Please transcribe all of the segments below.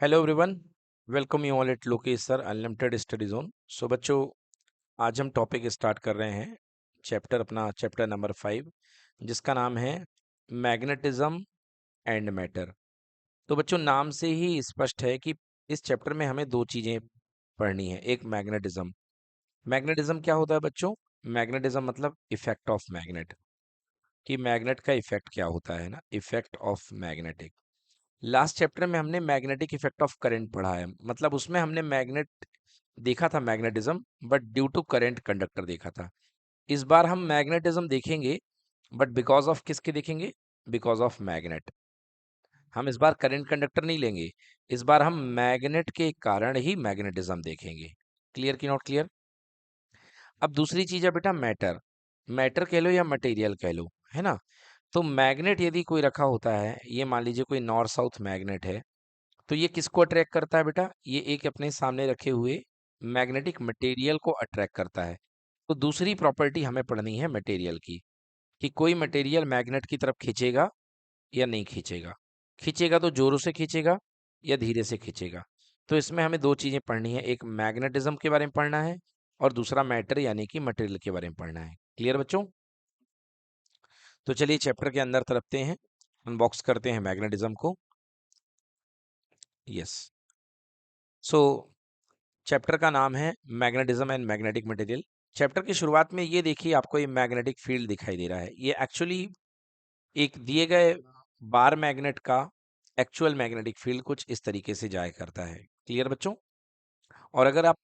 Hello everyone, welcome you all at Lokesh sir unlimited study zone. So बच्चों, आज हम topic start कर रहे हैं चैप्टर नंबर 5, जिसका नाम है मैग्नेटिज्म एंड मैटर। तो बच्चों, नाम से ही स्पष्ट है कि इस चैप्टर में हमें दो चीज़ें पढ़नी है। एक मैग्नेटिज्म। मैग्नेटिज्म क्या होता है बच्चों? मैग्नेटिज्म मतलब इफेक्ट ऑफ मैग्नेट, कि मैग्नेट का इफेक्ट क्या होता है ना, effect of magnetic. Last chapter में हमने मैग्नेटिक इफेक्ट ऑफ करंट पढ़ा है, मतलब उसमें हमने मैग्नेट देखा था, magnetism, but due to current conductor देखा था। इस बार हम मैग्नेटिज्म देखेंगे, बट बिकॉज ऑफ किसके देखेंगे? Because of magnet. हम इस बार करंट कंडक्टर नहीं लेंगे, इस बार हम मैग्नेट के कारण ही मैग्नेटिज्म देखेंगे। क्लियर कि नॉट क्लियर? अब दूसरी चीज है बेटा मैटर। मैटर कह लो या मटेरियल कह लो, है ना। तो मैग्नेट यदि कोई रखा होता है, ये मान लीजिए कोई नॉर्थ साउथ मैग्नेट है, तो ये किसको अट्रैक्ट करता है बेटा? ये एक अपने सामने रखे हुए मैग्नेटिक मटेरियल को अट्रैक्ट करता है। तो दूसरी प्रॉपर्टी हमें पढ़नी है मटेरियल की, कि कोई मटेरियल मैग्नेट की तरफ खींचेगा या नहीं खींचेगा। खींचेगा तो जोरों से खींचेगा या धीरे से खींचेगा। तो इसमें हमें दो चीजें पढ़नी है, एक मैग्नेटिज्म के बारे में पढ़ना है और दूसरा मैटर यानी कि मटेरियल के बारे में पढ़ना है। क्लियर बच्चों? तो चलिए चैप्टर के अंदर तरफते हैं, अनबॉक्स करते हैं मैग्नेटिज्म को। यस। सो चैप्टर का नाम है magnetism and magnetic material. Chapter की शुरुआत में ये देखिए, आपको ये मैग्नेटिक फील्ड दिखाई दे रहा है। ये एक्चुअली एक दिए गए बार मैग्नेट का एक्चुअल मैग्नेटिक फील्ड कुछ इस तरीके से जाया करता है। क्लियर बच्चों? और अगर आप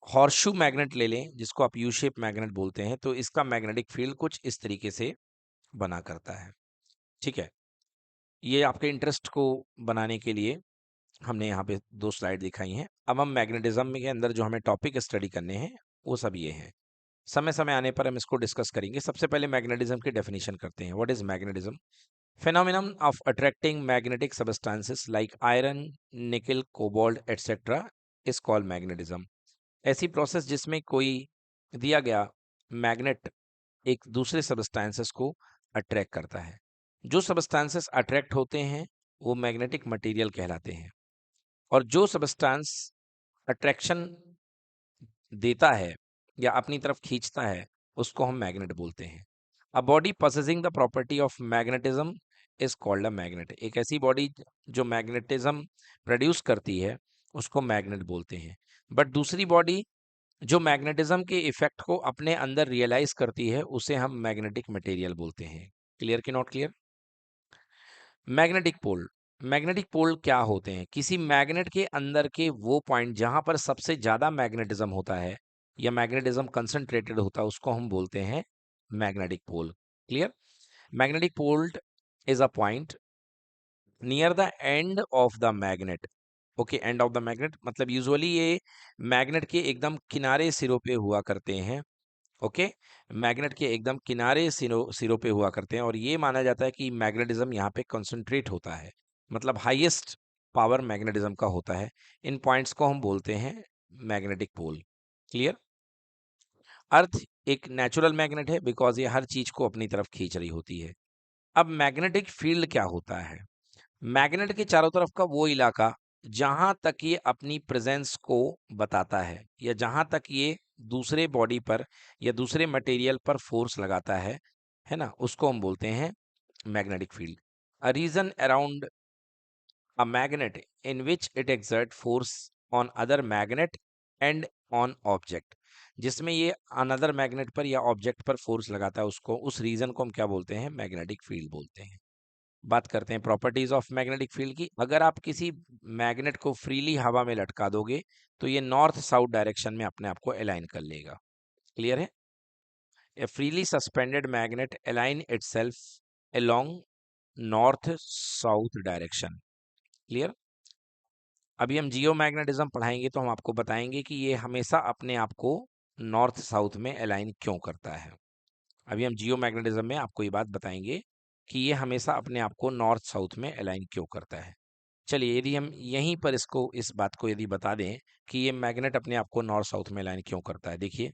हॉर्सशू मैग्नेट ले लें, जिसको आप यू शेप मैग्नेट बोलते हैं, तो इसका मैग्नेटिक फील्ड कुछ इस तरीके से बना करता है। ठीक है। ये आपके इंटरेस्ट को बनाने के लिए हमने यहाँ पे दो स्लाइड दिखाई हैं। अब हम मैग्नेटिज्म के अंदर जो हमें टॉपिक स्टडी करने हैं, वो सब ये हैं। समय समय आने पर हम इसको डिस्कस करेंगे। सबसे पहले मैग्नेटिज्म की डेफिनेशन करते हैं। What is magnetism? phenomenon of attracting magnetic substances like iron, nickel, cobalt, etc. is called magnetism। ऐसी प्रोसेस जिसमें कोई दिया गया मैग्नेट एक दूसरे सबस्टांसेस को अट्रैक्ट करता है। जो सबस्टांसेस अट्रैक्ट होते हैं वो मैग्नेटिक मटेरियल कहलाते हैं, और जो सबस्टांस अट्रैक्शन देता है या अपनी तरफ खींचता है, उसको हम मैग्नेट बोलते हैं। A body possessing the property of magnetism is called a magnet. एक ऐसी बॉडी जो मैग्नेटिज्म प्रोड्यूस करती है, उसको मैग्नेट बोलते हैं। बट दूसरी बॉडी जो मैग्नेटिज्म के इफेक्ट को अपने अंदर रियलाइज करती है, उसे हम मैग्नेटिक मटेरियल बोलते हैं। क्लियर कि not clear? Magnetic pole. Magnetic pole क्या होते हैं? किसी मैग्नेट के अंदर के वो पॉइंट जहां पर सबसे ज्यादा मैग्नेटिज्म होता है या मैग्नेटिज्म कंसंट्रेटेड होता है, उसको हम बोलते हैं magnetic pole. Clear? Magnetic pole is a point near the end of the magnet. Okay, end of the magnet मतलब यूजुअली ये मैग्नेट के एकदम किनारे सिरों पे हुआ करते हैं। ओके, मैग्नेट के एकदम किनारे सिरों पे हुआ करते हैं, और ये माना जाता है कि मैग्नेटिज्म यहाँ पे कंसंट्रेट होता है, मतलब हाईएस्ट पावर मैग्नेटिज्म का होता है। इन पॉइंट्स को हम बोलते हैं मैग्नेटिक पोल। क्लियर? अर्थ एक नेचुरल मैग्नेट है, बिकॉज ये हर चीज को अपनी तरफ खींच रही होती है। अब मैग्नेटिक फील्ड क्या होता है? मैग्नेट के चारों तरफ का वो इलाका जहां तक ये अपनी प्रेजेंस को बताता है, या जहां तक ये दूसरे बॉडी पर या दूसरे मटेरियल पर फोर्स लगाता है ना, उसको हम बोलते हैं magnetic field. A region around a magnet in which it exert force on other magnet and on object. जिसमें ये अनदर मैग्नेट पर या ऑब्जेक्ट पर फोर्स लगाता है, उसको, उस रीजन को हम क्या बोलते हैं? मैग्नेटिक फील्ड बोलते हैं। बात करते हैं प्रॉपर्टीज ऑफ मैग्नेटिक फील्ड की। अगर आप किसी मैग्नेट को फ्रीली हवा में लटका दोगे, तो ये नॉर्थ साउथ डायरेक्शन में अपने आप को अलाइन कर लेगा। क्लियर है? ए freely suspended magnet align itself along north south direction. Clear? अभी हम जियो मैग्नेटिज्म पढ़ाएंगे, तो हम आपको बताएंगे कि ये हमेशा अपने आप को नॉर्थ साउथ में अलाइन क्यों करता है। अभी हम जियो मैग्नेटिज्म में आपको ये बात बताएंगे कि ये हमेशा अपने आप को नॉर्थ साउथ में अलाइन क्यों करता है। चलिए, यदि हम यहीं पर इसको, इस बात को यदि बता दें कि ये मैग्नेट अपने आप को नॉर्थ साउथ में अलाइन क्यों करता है। देखिए,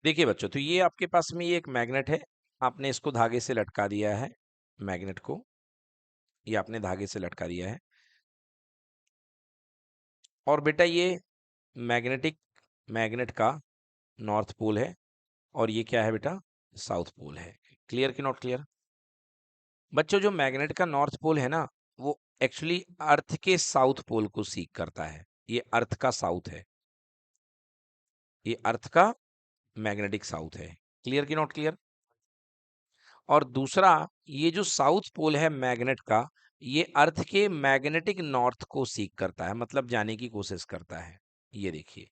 देखिए बच्चों, तो ये आपके पास में ये एक मैग्नेट है। आपने इसको धागे से लटका दिया है, मैग्नेट को ये आपने धागे से लटका दिया है। और बेटा ये मैग्नेट का नॉर्थ पोल है और ये क्या है बेटा, साउथ पोल है। क्लियर कि नॉट क्लियर? बच्चों जो मैग्नेट का नॉर्थ पोल है ना, वो एक्चुअली अर्थ के साउथ पोल को सीक करता है। ये अर्थ का साउथ है, ये अर्थ का मैग्नेटिक साउथ है। क्लियर कि नॉट क्लियर? और दूसरा, ये जो साउथ पोल है मैग्नेट का, ये अर्थ के मैग्नेटिक नॉर्थ को सीक करता है, मतलब जाने की कोशिश करता है। ये देखिए,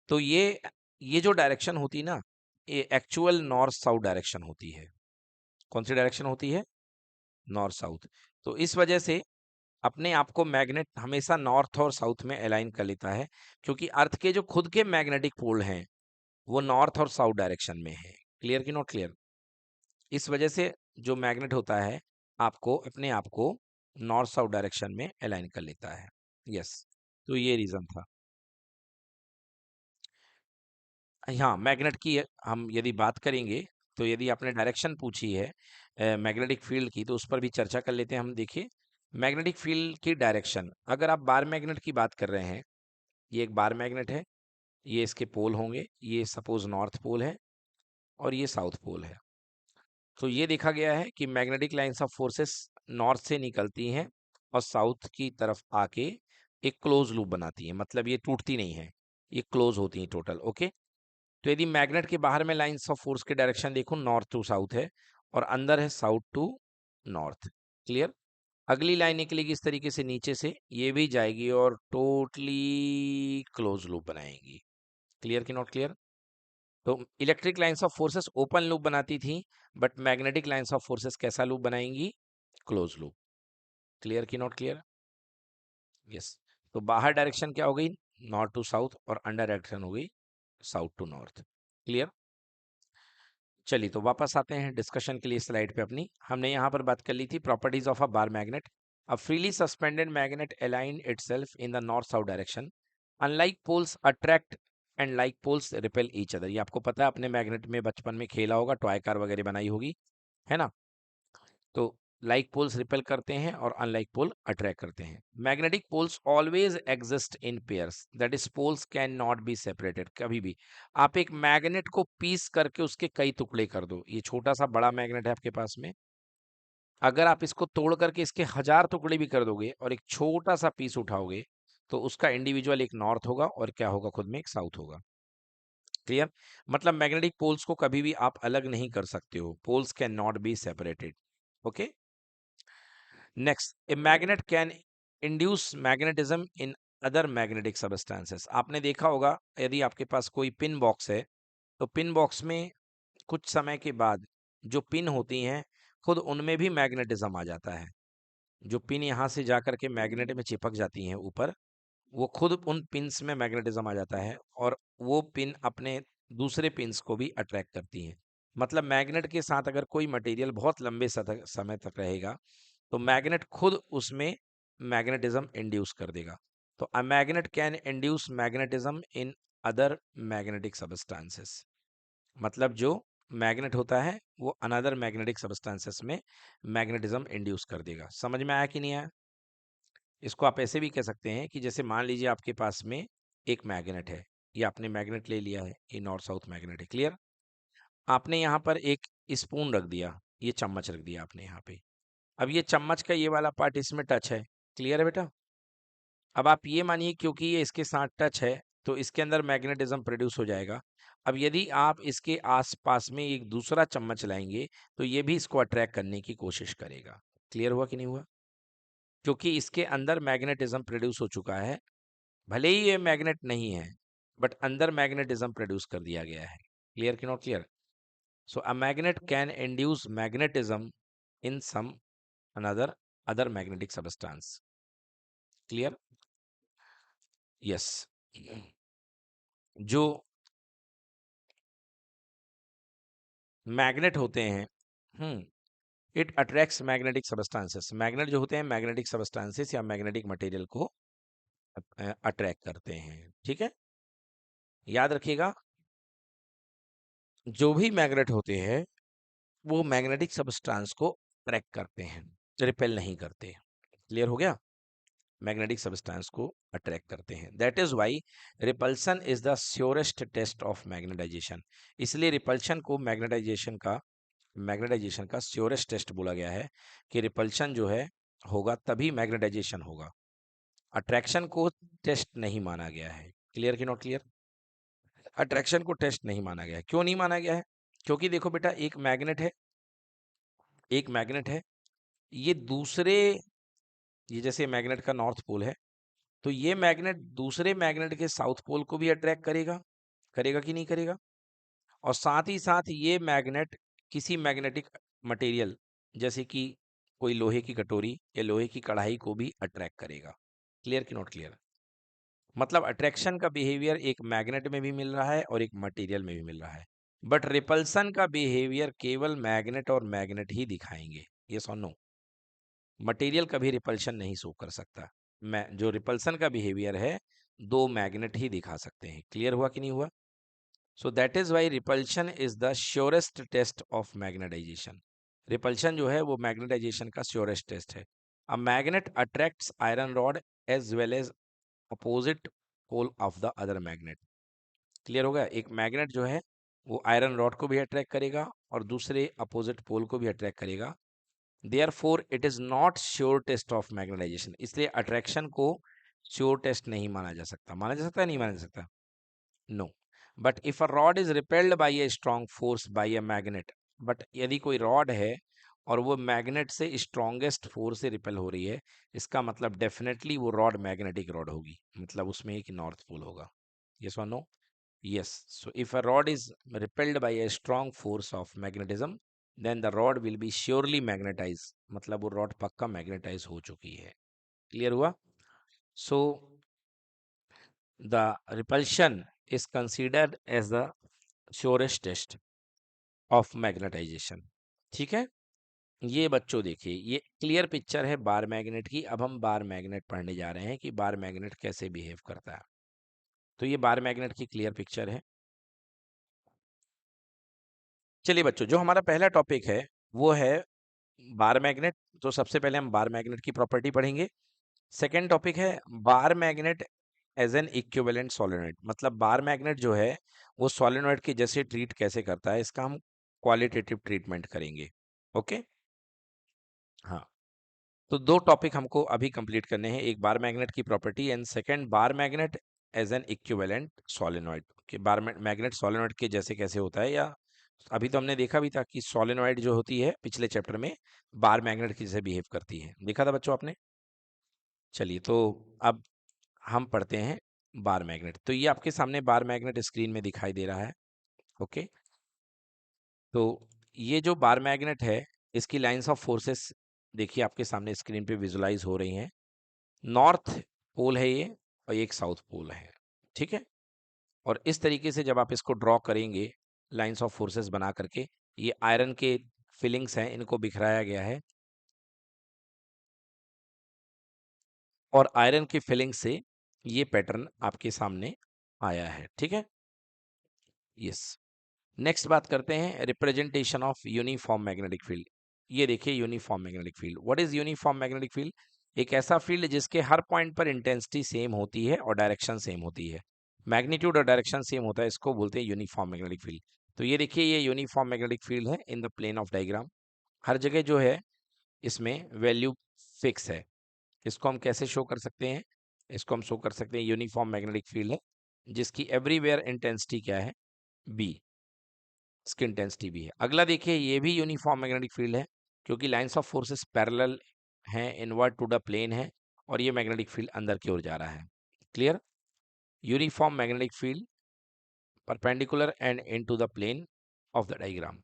तो ये जो डायरेक्शन होती है ना, ये एक्चुअल नॉर्थ साउथ डायरेक्शन होती है। कौन सी डायरेक्शन होती है? North south. तो इस वजह से अपने आप को मैग्नेट हमेशा नॉर्थ और साउथ में अलाइन कर लेता है, क्योंकि अर्थ के जो खुद के मैग्नेटिक पोल हैं वो नॉर्थ और साउथ डायरेक्शन में है। क्लियर कि नॉट क्लियर? इस वजह से जो मैग्नेट होता है आपको अपने आप को नॉर्थ साउथ डायरेक्शन में अलाइन कर लेता है। यस, तो ये रीजन था। हाँ, मैग्नेट की हम यदि बात करेंगे, तो यदि आपने डायरेक्शन पूछी है मैग्नेटिक फील्ड की, तो उस पर भी चर्चा कर लेते हैं हम। देखिए, मैग्नेटिक फील्ड की डायरेक्शन, अगर आप बार मैग्नेट की बात कर रहे हैं, ये एक बार मैग्नेट है, ये इसके पोल होंगे, ये सपोज नॉर्थ पोल है और ये साउथ पोल है। तो ये देखा गया है कि magnetic lines of forces north से निकलती हैं और साउथ की तरफ आके एक क्लोज लूप बनाती हैं, मतलब ये टूटती नहीं है, ये क्लोज होती हैं टोटल। ओके, तो यदि मैग्नेट के बाहर में लाइंस ऑफ फोर्स के डायरेक्शन देखो, नॉर्थ टू साउथ है और अंदर है साउथ टू नॉर्थ। क्लियर? अगली लाइन निकलेगी इस तरीके से नीचे से, ये भी जाएगी और टोटली क्लोज लूप बनाएगी। क्लियर कि नॉट क्लियर? तो electric lines of forces open loop बनाती थी, but magnetic lines of forces कैसा लूप बनाएंगी? Close loop. क्लियर कि नॉट क्लियर? यस। तो बाहर डायरेक्शन क्या हो गई? नॉर्थ टू साउथ, और अंडर डायरेक्शन हो गई साउथ टू नॉर्थ। क्लियर? चलिए, तो वापस आते हैं डिस्कशन के लिए स्लाइड पे अपनी। हमने यहाँ पर बात कर ली थी properties of a bar magnet. A freely suspended magnet align itself in the north south direction, unlike poles attract and like poles repel each other. ये आपको पता है, अपने मैग्नेट में बचपन में खेला होगा, टॉय कार वगैरह बनाई होगी, है ना? तो लाइक पोल्स रिपेल करते हैं और अनलाइक पोल अट्रैक्ट करते हैं। Magnetic poles always exist in pairs, that is poles can not be separated. कभी भी आप एक मैग्नेट को पीस करके उसके कई टुकड़े कर दो, ये छोटा सा बड़ा मैग्नेट है आपके पास में, अगर आप इसको तोड़ करके इसके 1000 टुकड़े भी कर दोगे और एक छोटा सा पीस उठाओगे, तो उसका इंडिविजुअल एक नॉर्थ होगा और क्या होगा, खुद में एक साउथ होगा। क्लियर? मतलब मैग्नेटिक पोल्स को कभी भी आप अलग नहीं कर सकते हो, poles can not be separated. Okay, next, a magnet can induce magnetism in other magnetic substances. आपने देखा होगा, यदि आपके पास कोई पिन बॉक्स है, तो पिन बॉक्स में कुछ समय के बाद जो पिन होती हैं, खुद उनमें भी मैग्नेटिज्म आ जाता है। जो पिन यहाँ से जा करके मैग्नेट में चिपक जाती हैं ऊपर, वो खुद उन पिन्स में मैग्नेटिज्म आ जाता है और वो पिन अपने दूसरे पिन्स को भी अट्रैक्ट करती हैं। मतलब मैग्नेट के साथ अगर कोई मटेरियल बहुत लंबे समय तक रहेगा, तो मैग्नेट खुद उसमें मैग्नेटिज्म इंड्यूस कर देगा। तो अ magnet can induce magnetism in other magnetic substances. मतलब जो मैग्नेट होता है वो अनदर मैग्नेटिक सबस्टेंसेस में मैग्नेटिज्म इंड्यूस कर देगा। समझ में आया कि नहीं आया? इसको आप ऐसे भी कह सकते हैं कि जैसे मान लीजिए आपके पास में एक मैग्नेट है, ये आपने मैग्नेट ले लिया है, ये नॉर्थ साउथ मैग्नेट है। क्लियर? आपने यहाँ पर एक स्पून रख दिया, ये चम्मच रख दिया आपने यहाँ पे। अब ये चम्मच का ये वाला पार्ट इसमें टच है। क्लियर है बेटा? अब आप ये मानिए, क्योंकि ये इसके साथ टच है, तो इसके अंदर मैग्नेटिज्म प्रोड्यूस हो जाएगा। अब यदि आप इसके आसपास में एक दूसरा चम्मच लाएंगे, तो ये भी इसको अट्रैक्ट करने की कोशिश करेगा। क्लियर हुआ कि नहीं हुआ? क्योंकि इसके अंदर मैग्नेटिज्म प्रोड्यूस हो चुका है, भले ही ये मैग्नेट नहीं है, बट अंदर मैग्नेटिज्म प्रोड्यूस कर दिया गया है। क्लियर कि not clear? So a magnet can induce magnetism in some another other magnetic substance. Clear? Yes. जो मैग्नेट होते हैं, it attracts magnetic substances. Magnet जो होते हैं मैग्नेटिक सबस्टेंसेस या मैग्नेटिक मटेरियल को अट्रैक्ट करते हैं। ठीक है, याद रखिएगा, जो भी मैग्नेट होते हैं वो मैग्नेटिक सबस्टेंस को अट्रैक्ट करते हैं, रिपेल नहीं करते। क्लियर हो गया? मैग्नेटिक सब्सटेंस को अट्रैक्ट करते हैं। That is why repulsion is the surest test of magnetization. इसलिए रिपल्शन को मैग्नेटाइजेशन का श्योरेस्ट टेस्ट बोला गया है कि रिपल्शन जो है होगा तभी मैग्नेटाइजेशन होगा। अट्रैक्शन को टेस्ट नहीं माना गया है। क्लियर कि नॉट क्लियर? अट्रैक्शन को टेस्ट नहीं माना गया है। क्यों नहीं माना गया है? क्योंकि देखो बेटा, एक मैग्नेट है, ये दूसरे, ये जैसे मैग्नेट का नॉर्थ पोल है, तो ये मैग्नेट दूसरे मैग्नेट के साउथ पोल को भी अट्रैक्ट करेगा, करेगा कि नहीं करेगा? और साथ ही साथ ये मैग्नेट किसी मैग्नेटिक मटेरियल जैसे कि कोई लोहे की कटोरी या लोहे की कढ़ाई को भी अट्रैक्ट करेगा। क्लियर कि नॉट क्लियर? मतलब अट्रैक्शन का बिहेवियर एक मैग्नेट में भी मिल रहा है और एक मटेरियल में भी मिल रहा है, बट रिपल्सन का बिहेवियर केवल मैग्नेट और मैग्नेट ही दिखाएंगे। यस और नो? मटेरियल कभी रिपल्शन नहीं शो कर सकता। मैं जो रिपल्सन का बिहेवियर है, दो मैग्नेट ही दिखा सकते हैं। क्लियर हुआ कि नहीं हुआ? So that is why repulsion is the surest test of magnetization. Repulsion जो है वो मैग्नेटाइजेशन का श्योरेस्ट टेस्ट है। A magnet attracts iron rod as well as opposite pole of the other magnet. Clear होगा? एक मैग्नेट जो है वो आयरन रॉड को भी अट्रैक्ट करेगा और दूसरे अपोजिट पोल को भी अट्रैक्ट करेगा। Therefore it is not sure test of magnetization. इसलिए अट्रैक्शन को श्योर टेस्ट नहीं माना जा सकता। माना जा सकता है, नहीं माना जा सकता? No. But if a rod is repelled by a strong force by a magnet, but यदि कोई रॉड है और वो मैग्नेट से स्ट्रॉन्गेस्ट फोर्स से रिपेल हो रही है, इसका मतलब डेफिनेटली वो रॉड मैग्नेटिक रॉड होगी, मतलब उसमें एक नॉर्थ पोल होगा। यस और no? Yes. So if a rod is repelled by a strong force of magnetism, then the rod will be surely magnetized. मतलब वो रॉड पक्का मैग्नेटाइज हो चुकी है। क्लियर हुआ? So the repulsion is considered as the surest test of magnetization. ठीक है? ये बच्चों देखिए, ये क्लियर पिक्चर है बार मैग्नेट की। अब हम बार मैग्नेट पढ़ने जा रहे हैं कि बार मैग्नेट कैसे बिहेव करता है। तो ये बार मैग्नेट की क्लियर पिक्चर है। चलिए बच्चों, जो हमारा पहला टॉपिक है वो है बार मैग्नेट। तो सबसे पहले हम बार मैग्नेट की प्रॉपर्टी पढ़ेंगे। सेकेंड टॉपिक है bar magnet as an equivalent solenoid. मतलब बार मैग्नेट जो है वो सोलेनोइड के जैसे ट्रीट कैसे करता है, इसका हम क्वालिटेटिव ट्रीटमेंट करेंगे। ओके, हाँ। तो दो टॉपिक हमको अभी कंप्लीट करने हैं, एक बार मैग्नेट की property and second bar magnet as an equivalent solenoid. कि बार मैग्नेट सोलेनोइड के जैसे कैसे होता है, या अभी तो हमने देखा भी था कि सोलेनोइड जो होती है पिछले चैप्टर में बार मैग्नेट की जैसे बिहेव करती है, देखा था बच्चों आपने। चलिए, तो अब हम पढ़ते हैं बार मैग्नेट। तो ये आपके सामने बार मैग्नेट स्क्रीन में दिखाई दे रहा है। ओके, तो ये जो बार मैग्नेट है इसकी लाइंस ऑफ फोर्सेस देखिए आपके सामने स्क्रीन पे विजुलाइज हो रही हैं। नॉर्थ पोल है ये और एक साउथ पोल है। ठीक है, और इस तरीके से जब आप इसको ड्रॉ करेंगे लाइंस ऑफ फोर्सेस बना करके, ये आयरन के फिलिंग्स हैं, इनको बिखराया गया है और आयरन की फिलिंग से ये पैटर्न आपके सामने आया है। ठीक है, यस। नेक्स्ट बात करते हैं representation of uniform magnetic field. ये देखिए uniform magnetic field. What is uniform magnetic field? एक ऐसा फील्ड जिसके हर पॉइंट पर इंटेंसिटी सेम होती है और डायरेक्शन सेम होती है, मैग्नीट्यूड और डायरेक्शन सेम होता है, इसको बोलते हैं यूनिफॉर्म मैग्नेटिक फील्ड। तो ये देखिए, ये यूनिफॉर्म मैग्नेटिक फील्ड है in the plane of diagram. हर जगह जो है इसमें वैल्यू फिक्स है। इसको हम कैसे शो कर सकते हैं? इसको हम शो कर सकते हैं, यूनिफॉर्म मैग्नेटिक फील्ड है जिसकी एवरीवेयर इंटेंसिटी क्या है? बी, इसकी इंटेंसिटी भी है। अगला देखिए, ये भी यूनिफॉर्म मैग्नेटिक फील्ड है क्योंकि लाइंस ऑफ फोर्सेस पैरेलल हैं, इनवर्ट टू द प्लेन है और ये मैग्नेटिक फील्ड अंदर की ओर जा रहा है। Clear? Uniform magnetic field perpendicular and into the plane of the diagram.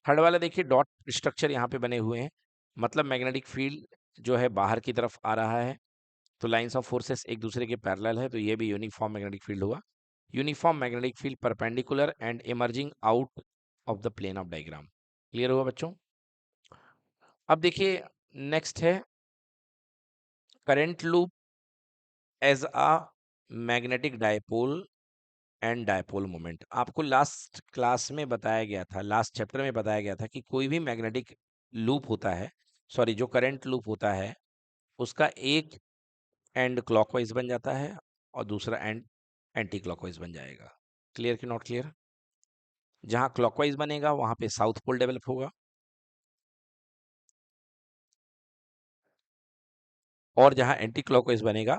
Third वाला देखिए, डॉट स्ट्रक्चर यहाँ पे बने हुए हैं, मतलब मैग्नेटिक फील्ड जो है बाहर की तरफ आ रहा है, तो लाइंस ऑफ फोर्सेस एक दूसरे के पैरेलल है, तो ये भी यूनिफॉर्म मैग्नेटिक फील्ड हुआ। Uniform magnetic field perpendicular and emerging out of the plane of diagram. Clear हुआ बच्चों? अब देखिए, नेक्स्ट है current loop as a magnetic dipole and dipole moment. आपको लास्ट क्लास में बताया गया था, लास्ट चैप्टर में बताया गया था कि कोई भी मैग्नेटिक लूप होता है, सॉरी जो करंट लूप होता है, उसका एक एंड क्लॉकवाइज बन जाता है और दूसरा एंड एंटी क्लॉकवाइज बन जाएगा। क्लियर कि नॉट क्लियर? जहां क्लॉकवाइज बनेगा वहां पे साउथ पोल डेवलप होगा, और जहां एंटी क्लॉकवाइज बनेगा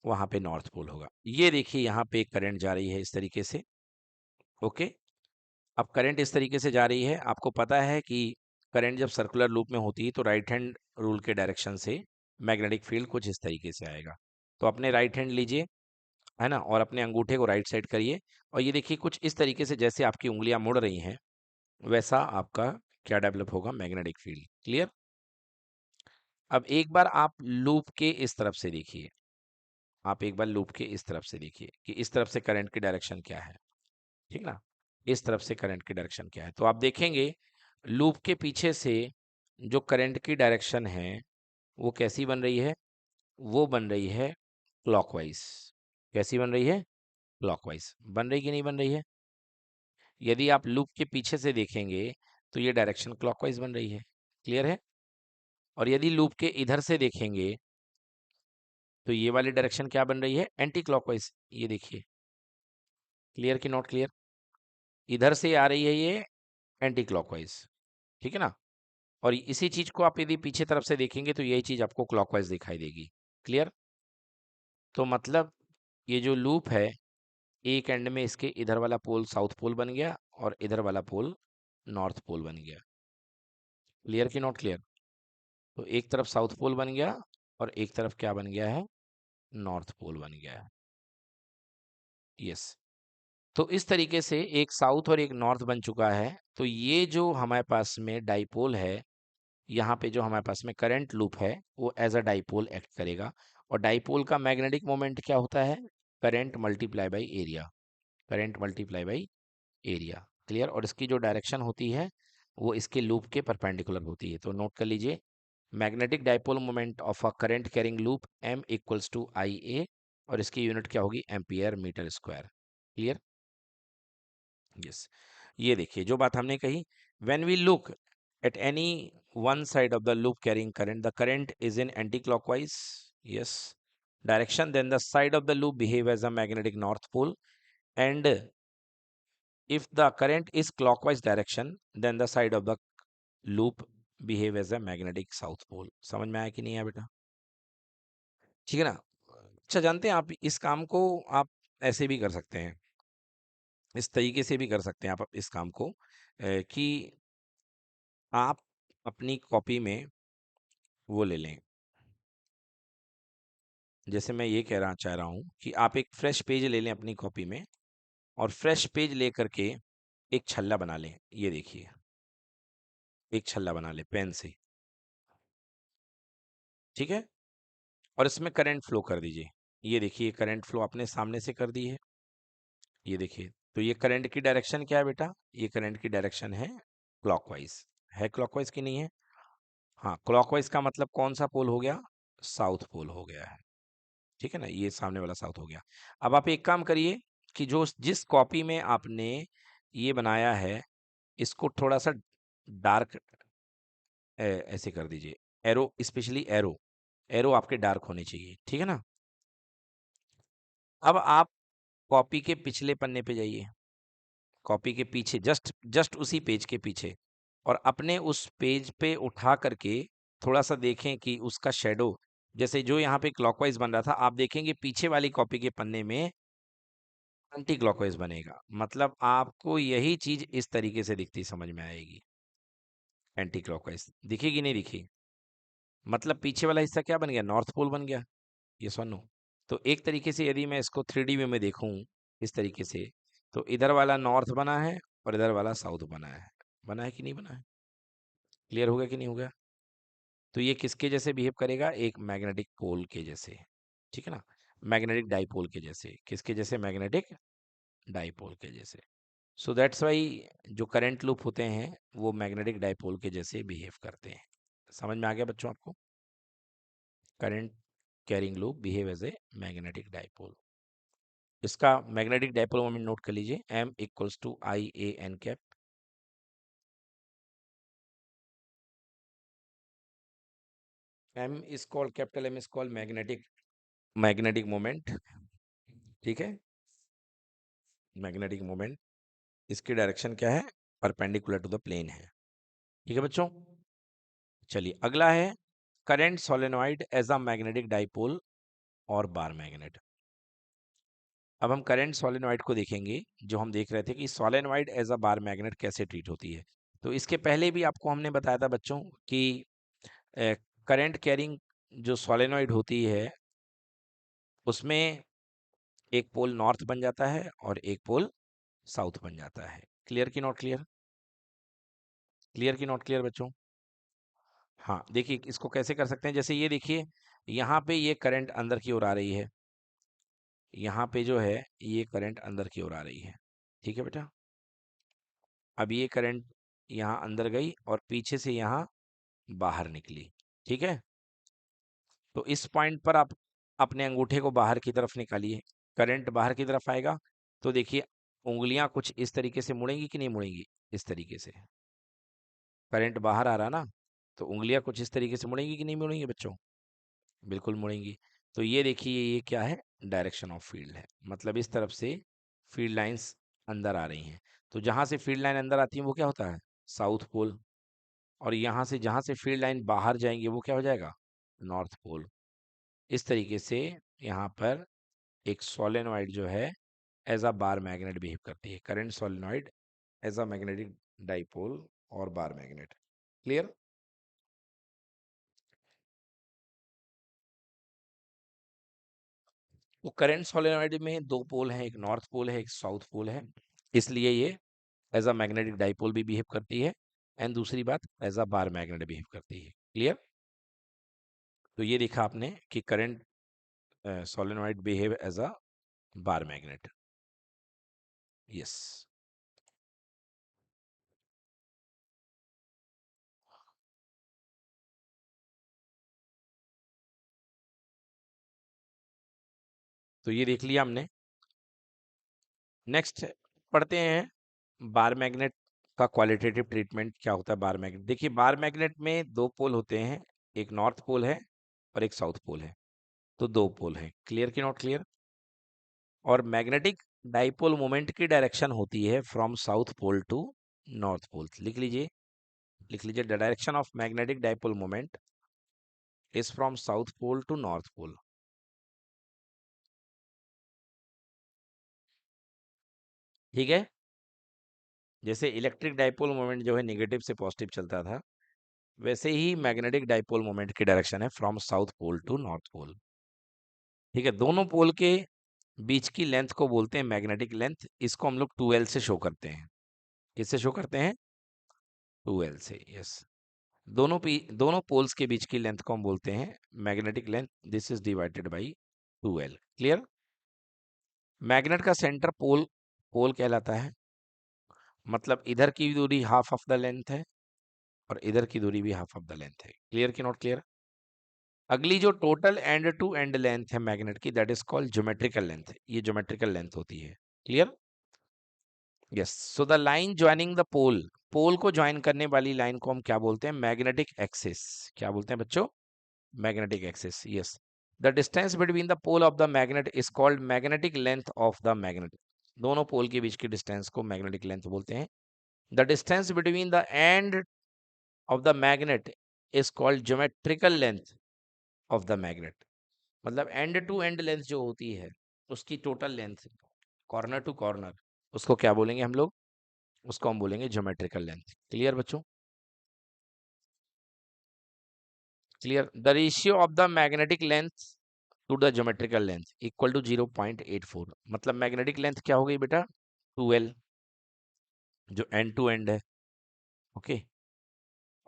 वहां पे नॉर्थ पोल होगा। ये देखिए यहाँ पे करंट जा रही है इस तरीके से। ओके, अब करंट इस तरीके से जा रही है, आपको पता है कि करंट जब सर्कुलर लूप में होती है तो राइट हैंड रूल के डायरेक्शन से मैग्नेटिक फील्ड कुछ इस तरीके से आएगा। तो अपने राइट हैंड लीजिए, है ना, और अपने अंगूठे को राइट साइड करिए, और ये देखिए कुछ इस तरीके से जैसे आपकी उंगलियां मुड़ रही हैं वैसा आपका क्या डेवलप होगा, मैग्नेटिक फील्ड। क्लियर? अब एक बार आप लूप के इस तरफ से देखिए, आप एक बार लूप के इस तरफ से देखिए कि इस तरफ से करंट की डायरेक्शन क्या है। ठीक ना, इस तरफ से करंट की डायरेक्शन क्या है, तो आप देखेंगे लूप के पीछे से जो करंट की डायरेक्शन है वो कैसी बन रही है, वो बन रही है क्लॉकवाइज। कैसी बन रही है? क्लॉकवाइज बन रही कि नहीं बन रही है? यदि आप लूप के पीछे से देखेंगे तो ये डायरेक्शन क्लॉकवाइज बन रही है। क्लियर है? और यदि लूप के इधर से देखेंगे तो ये वाली डायरेक्शन क्या बन रही है, एंटी क्लॉकवाइज। ये देखिए, क्लियर कि नॉट क्लियर? इधर से आ रही है ये एंटी क्लॉकवाइज, ठीक है ना, और इसी चीज को आप यदि पीछे तरफ से देखेंगे तो यही चीज आपको क्लॉकवाइज दिखाई देगी। क्लियर? तो मतलब ये जो लूप है, एक एंड में इसके इधर वाला पोल साउथ पोल बन गया और इधर वाला पोल नॉर्थ पोल बन गया। क्लियर कि नॉट क्लियर? तो एक तरफ साउथ पोल बन गया और एक तरफ क्या बन गया है, नॉर्थ पोल बन गया है। यस, तो इस तरीके से एक साउथ और एक नॉर्थ बन चुका है। तो ये जो हमारे पास में डाइपोल है, यहाँ पे जो हमारे पास में करंट लूप है वो एज अ डाइपोल एक्ट करेगा। और डाइपोल का मैग्नेटिक मोमेंट क्या होता है, current multiply by area. Current multiply by area. Clear? और इसकी जो डायरेक्शन होती है वो इसके लूप के परपेंडिकुलर होती है। तो नोट कर लीजिए, magnetic dipole moment of a current carrying loop m equals to I A, और इसकी यूनिट क्या होगी, ampere metre square. Clear? Yes, ये देखिए जो बात हमने कही, when we look at any one side of the loop carrying current, the current is in anti-clockwise, yes, direction, then the side of the loop behave as a magnetic north pole, and if the current is clockwise direction, then the side of the loop behave as a magnetic south pole। समझ में आया कि नहीं आया बेटा? ठीक है ना? अच्छा, जानते हैं आप इस काम को आप ऐसे भी कर सकते हैं, इस तरीके से भी कर सकते हैं आप इस काम को, कि आप अपनी कॉपी में वो ले लें। जैसे मैं ये कहना चाह रहा हूँ कि आप एक फ्रेश पेज ले लें अपनी कॉपी में, और फ्रेश पेज ले करके एक छल्ला बना लें। ये देखिए, एक छल्ला बना लें पेन से, ठीक है, और इसमें करंट फ्लो कर दीजिए। ये देखिए करंट फ्लो अपने सामने से कर दी है। ये देखिए, तो ये करंट की डायरेक्शन क्या है बेटा, ये करंट की डायरेक्शन है क्लॉकवाइज। है क्लॉकवाइज की नहीं है? हाँ, क्लॉकवाइज का मतलब कौन सा पोल हो गया, साउथ पोल हो गया है। ठीक है ना, ये सामने वाला साउथ हो गया। अब आप एक काम करिए कि जो जिस कॉपी में आपने ये बनाया है इसको थोड़ा सा डार्क ऐसे कर दीजिए, एरो, स्पेशली एरो, एरो आपके डार्क होने चाहिए। ठीक है ना? अब आप कॉपी के पिछले पन्ने पे जाइए, कॉपी के पीछे, जस्ट जस्ट उसी पेज के पीछे, और अपने उस पेज पे उठा करके थोड़ा सा देखें कि उसका शेडो, जैसे जो यहाँ पे क्लॉकवाइज बन रहा था, आप देखेंगे पीछे वाली कॉपी के पन्ने में एंटी क्लॉकवाइज बनेगा। मतलब आपको यही चीज इस तरीके से दिखती समझ में आएगी, एंटी क्लॉकवाइज दिखेगी, नहीं दिखी? मतलब पीछे वाला हिस्सा क्या बन गया, नॉर्थ पोल बन गया। ये सुनो, तो एक तरीके से यदि मैं इसको 3D व्यू में देखूं इस तरीके से, तो इधर वाला नॉर्थ बना है और इधर वाला साउथ बना है। बना है कि नहीं बना है? क्लियर हो गया कि नहीं हो गया? तो ये किसके जैसे बिहेव करेगा, एक मैग्नेटिक पोल के जैसे। ठीक है ना, मैग्नेटिक डाइपोल के जैसे। किसके जैसे, मैग्नेटिक डाइपोल के जैसे। सो दैट्स वाई जो करंट लूप होते हैं वो मैग्नेटिक डाइपोल के जैसे बिहेव करते हैं। समझ में आ गया बच्चों आपको? Current carrying loop behave as a magnetic dipole. इसका मैग्नेटिक डाइपोल मोमेंट नोट कर लीजिए, m equals to I A N cap. m is called, capital M is called magnetic magnetic moment, ठीक है, मैग्नेटिक मोमेंट, इसकी direction क्या है, perpendicular to the plane है। ठीक है बच्चों, चलिए अगला है current solenoid as a magnetic dipole और बार मैग्नेट। अब हम करंट सोलेनॉइड को देखेंगे, जो हम देख रहे थे कि solenoid as a bar magnet कैसे ट्रीट होती है। तो इसके पहले भी आपको हमने बताया था बच्चों कि करंट कैरिंग जो सोलेनॉइड होती है उसमें एक पोल नॉर्थ बन जाता है और एक पोल साउथ बन जाता है। क्लियर की नॉट क्लियर, क्लियर की नॉट क्लियर बच्चों? हाँ देखिए, इसको कैसे कर सकते हैं, जैसे ये देखिए, यहाँ पे ये करंट अंदर की ओर आ रही है, यहाँ पे जो है ये करंट अंदर की ओर आ रही है, ठीक है बेटा। अब ये करंट यहाँ अंदर गई और पीछे से यहाँ बाहर निकली, ठीक है। तो इस पॉइंट पर आप अपने अंगूठे को बाहर की तरफ निकालिए, करंट बाहर की तरफ आएगा तो देखिए उंगलियां कुछ इस तरीके से मुड़ेंगी कि नहीं मुड़ेंगी, इस तरीके से। करंट बाहर आ रहा ना, तो उंगलियां कुछ इस तरीके से मुड़ेंगी कि नहीं मुड़ेंगी बच्चों, बिल्कुल मुड़ेंगी। तो ये देखिए ये क्या है, डायरेक्शन ऑफ फील्ड है, मतलब इस तरफ से फील्ड लाइंस अंदर आ रही हैं। तो जहां से फील्ड लाइन अंदर आती है वो क्या होता है, साउथ पोल। और यहाँ से जहाँ से फील्ड लाइन बाहर जाएंगे वो क्या हो जाएगा, नॉर्थ पोल। इस तरीके से यहाँ पर एक सोलेनॉइड जो है as a bar magnet behave करती है, current solenoid as a magnetic dipole और बार मैग्नेट। क्लियर? तो करंट सोलेनॉइड में दो पोल हैं, एक नॉर्थ पोल है एक साउथ पोल है, इसलिए ये एज अ मैग्नेटिक डाइपोल भी बिहेव करती है, एंड दूसरी बात as a bar magnet behave करती है। क्लियर? तो ये देखा आपने कि current solenoid behave as a bar magnet. Yes, तो ये देख लिया हमने। नेक्स्ट पढ़ते हैं बार मैग्नेट का क्वालिटेटिव ट्रीटमेंट क्या होता है। बार मैग्नेट, देखिए बार मैग्नेट में दो पोल होते हैं, एक नॉर्थ पोल है और एक साउथ पोल है, तो दो पोल है। क्लियर की नॉट क्लियर? और मैग्नेटिक डाइपोल मोमेंट की डायरेक्शन होती है from south pole to north pole. लिख लीजिए, लिख लीजिए, the direction of magnetic dipole moment is from south pole to north pole. ठीक है, जैसे इलेक्ट्रिक डाइपोल मोमेंट जो है नेगेटिव से पॉजिटिव चलता था, वैसे ही मैग्नेटिक डाइपोल मोमेंट की डायरेक्शन है from south pole to north pole. ठीक है, दोनों पोल के बीच की लेंथ को बोलते हैं मैग्नेटिक लेंथ, इसको हम लोग 2L से शो करते हैं। किससे शो करते हैं, 2L से। यस, दोनों पोल्स के बीच की लेंथ को हम बोलते हैं magnetic length, this is divided by 2L। Clear? Magnet का सेंटर पोल पोल कहलाता है, मतलब इधर की दूरी हाफ ऑफ द लेंथ है और इधर की दूरी भी हाफ ऑफ द लेंथ है। क्लियर की नॉट क्लियर? अगली जो total end to end length है मैग्नेट की, that is called geometrical length, ये ज्योमेट्रिकल लेंथ होती है। Clear? Yes, so the line joining the pole, pole को ज्वाइन करने वाली लाइन को हम क्या बोलते हैं, मैग्नेटिक एक्सिस। क्या बोलते हैं बच्चों, magnetic axis. Yes, the distance between the pole of the magnet is called magnetic length of the magnet. दोनों पोल के बीच की डिस्टेंस को मैग्नेटिक लेंथ बोलते हैं। The distance between the end of the magnet is called geometrical length of the magnet. मतलब end to end length जो होती है उसकी total length, corner to corner, उसको क्या बोलेंगे हम लोग, उसको हम बोलेंगे ज्योमेट्रिकल लेंथ। क्लियर बच्चों? Clear? The ratio of the magnetic length to the geometrical length equal to 0.84। मतलब मैग्नेटिक लेंथ क्या हो गई बेटा, 2L, जो एंड टू एंड है। ओके,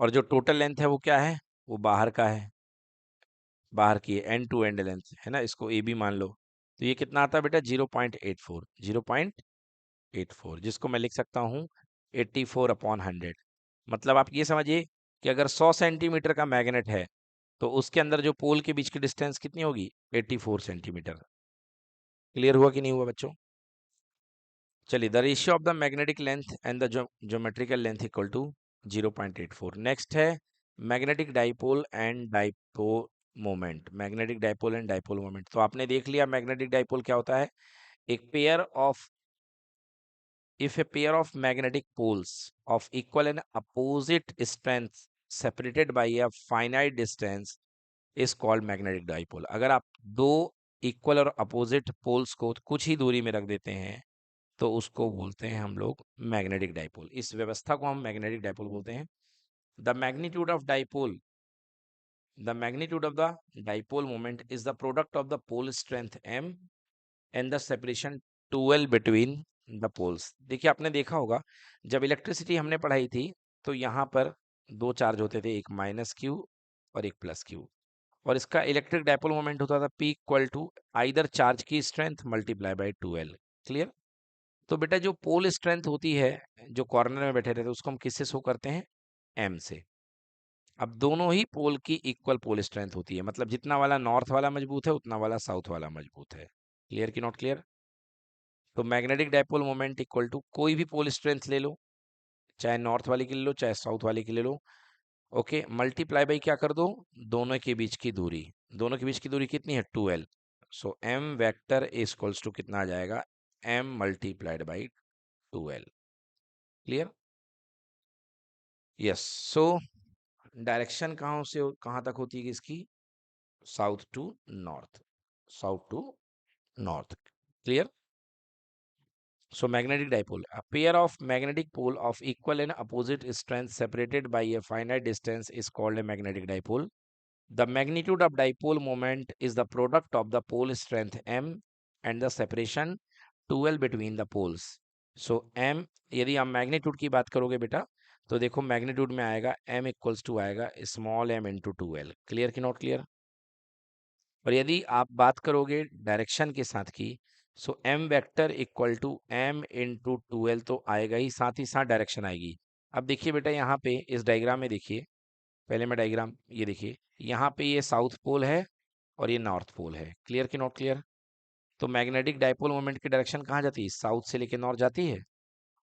और जो टोटल लेंथ है वो क्या है, वो बाहर का है, बाहर की एंड टू एंड लेंथ है ना, इसको ए बी मान लो। तो ये कितना आता है बेटा, 0.84, 0.84, जिसको मैं लिख सकता हूँ 84/100। मतलब आप ये समझिए कि अगर 100 सेंटीमीटर का मैग्नेट है तो उसके अंदर जो पोल के बीच की डिस्टेंस कितनी होगी, 84 सेंटीमीटर। क्लियर हुआ कि नहीं हुआ बच्चों? चलिए, the ratio of the magnetic length and the geometrical length equal to 0.84। Next है magnetic dipole and moment, magnetic dipole and dipole moment. तो आपने देख लिया मैग्नेटिक डाइपोल क्या होता है। एक pair of if a pair of magnetic poles of equal and opposite strength separated by a finite distance is called magnetic dipole। अगर आप दो इक्वल और अपोजिट पोल्स को कुछ ही दूरी में रख देते हैं तो उसको बोलते हैं हम लोग मैग्नेटिक डाइपोल। इस व्यवस्था को हम मैग्नेटिक डाइपोल बोलते हैं। The magnitude of dipole the magnitude of the dipole moment is the product of the pole strength m and the separation 12 between the poles. देखिए आपने देखा होगा जब इलेक्ट्रिसिटी हमने पढ़ाई थी तो यहाँ पर दो चार्ज होते थे, एक माइनस क्यू और एक प्लस क्यू, और इसका इलेक्ट्रिक डायपोल मोमेंट होता था P equal to either charge की strength multiply by 2L। Clear. तो बेटा जो पोल स्ट्रेंथ होती है, जो कॉर्नर में बैठे रहते हैं, उसको हम किससे शो करते हैं, M से। अब दोनों ही पोल की इक्वल पोल स्ट्रेंथ होती है, मतलब जितना वाला नॉर्थ वाला मजबूत है उतना वाला साउथ वाला मजबूत है। क्लियर कि नॉट क्लियर। तो magnetic dipole moment equal to कोई भी पोल स्ट्रेंथ ले लो, चाहे नॉर्थ वाली की ले लो चाहे साउथ वाली की ले लो, ओके, मल्टीप्लाई बाई क्या कर दो, दोनों के बीच की दूरी। दोनों के बीच की दूरी कितनी है, 2L। So m vector is equals to कितना आ जाएगा, m multiplied by 2L। Clear. Yes. So direction कहाँ से कहाँ तक होती है इसकी, south to north, south to north. Clear. So magnetic dipole, a pair of magnetic pole of equal and opposite strength separated by a finite distance is called a magnetic dipole. The magnitude of dipole moment is the product of the pole strength m and the separation 2L between the poles. So m, यदि आप magnitude की बात करोगे बेटा तो देखो magnitude में आएगा m इक्वल्स टू आएगा small m into 2L। Clear कि नॉट क्लियर। और यदि आप बात करोगे डायरेक्शन के साथ की, so M vector equal to M into 2L तो आएगा ही, साथ डायरेक्शन आएगी। अब देखिए बेटा यहाँ पे इस डायग्राम में देखिए, पहले मैं डायग्राम ये देखिए, यहाँ पे ये साउथ पोल है और ये नॉर्थ पोल है। क्लियर कि नॉट क्लियर। तो मैग्नेटिक डायपोल मोमेंट की डायरेक्शन कहाँ जाती है, साउथ से लेकर नॉर्थ जाती है।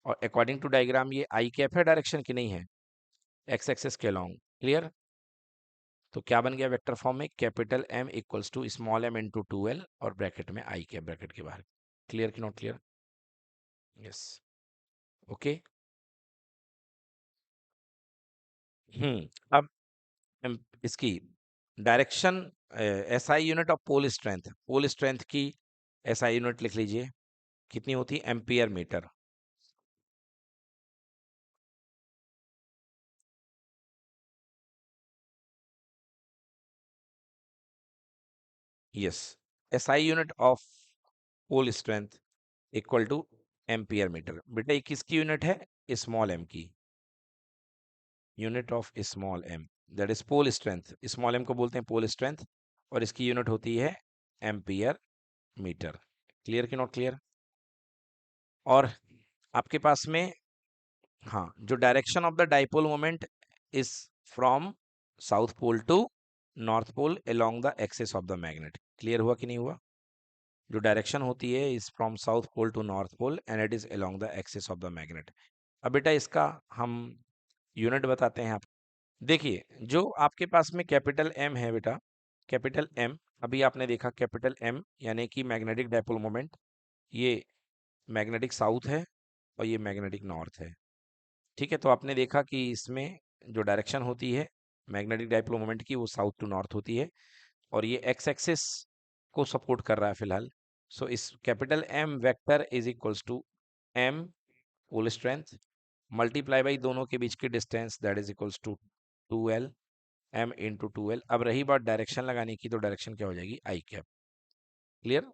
और अकॉर्डिंग टू डायग्राम ये आई कैप है डायरेक्शन की नहीं है, एक्स एक्सेस के अलोंग। क्लियर। तो क्या बन गया वेक्टर फॉर्म में, capital M equals to small m into 2L और ब्रैकेट में आई कैप ब्रैकेट के बाहर। क्लियर कि नॉट क्लियर। यस। ओके। अब इसकी direction, SI unit of pole strength की SI यूनिट लिख लीजिए, कितनी होती है, ampere metre. Yes. SI unit of pole strength equal to ampere metre. बेटा ये किसकी यूनिट है, स्मॉल m की, unit of small m, that is pole strength. Small m को बोलते हैं पोल स्ट्रेंथ और इसकी यूनिट होती है एम्पियर मीटर। क्लियर कि नॉट क्लियर। और आपके पास में, हाँ, जो direction of the dipole moment is from south pole to north pole along the axis of the magnet. Clear हुआ कि नहीं हुआ। जो डायरेक्शन होती है is from south pole to north pole and it is along the axis of the magnet. अब बेटा इसका हम यूनिट बताते हैं। देखिए जो आपके पास में कैपिटल M है बेटा, कैपिटल M, अभी आपने देखा कैपिटल M यानी कि मैग्नेटिक डायपोल मोमेंट, ये मैग्नेटिक साउथ है और ये मैग्नेटिक नॉर्थ है। ठीक है। तो आपने देखा कि इसमें जो डायरेक्शन होती है मैग्नेटिक डायपोल मोमेंट की वो साउथ टू नॉर्थ होती है और ये एक्स एक्सिस को सपोर्ट कर रहा है फिलहाल। सो इस capital M vector is equals to M pole strength multiply by दोनों के बीच की distance that is equals to 2L m into 2L। अब रही बात डायरेक्शन लगाने की, तो डायरेक्शन क्या हो जाएगी, I cap. Clear.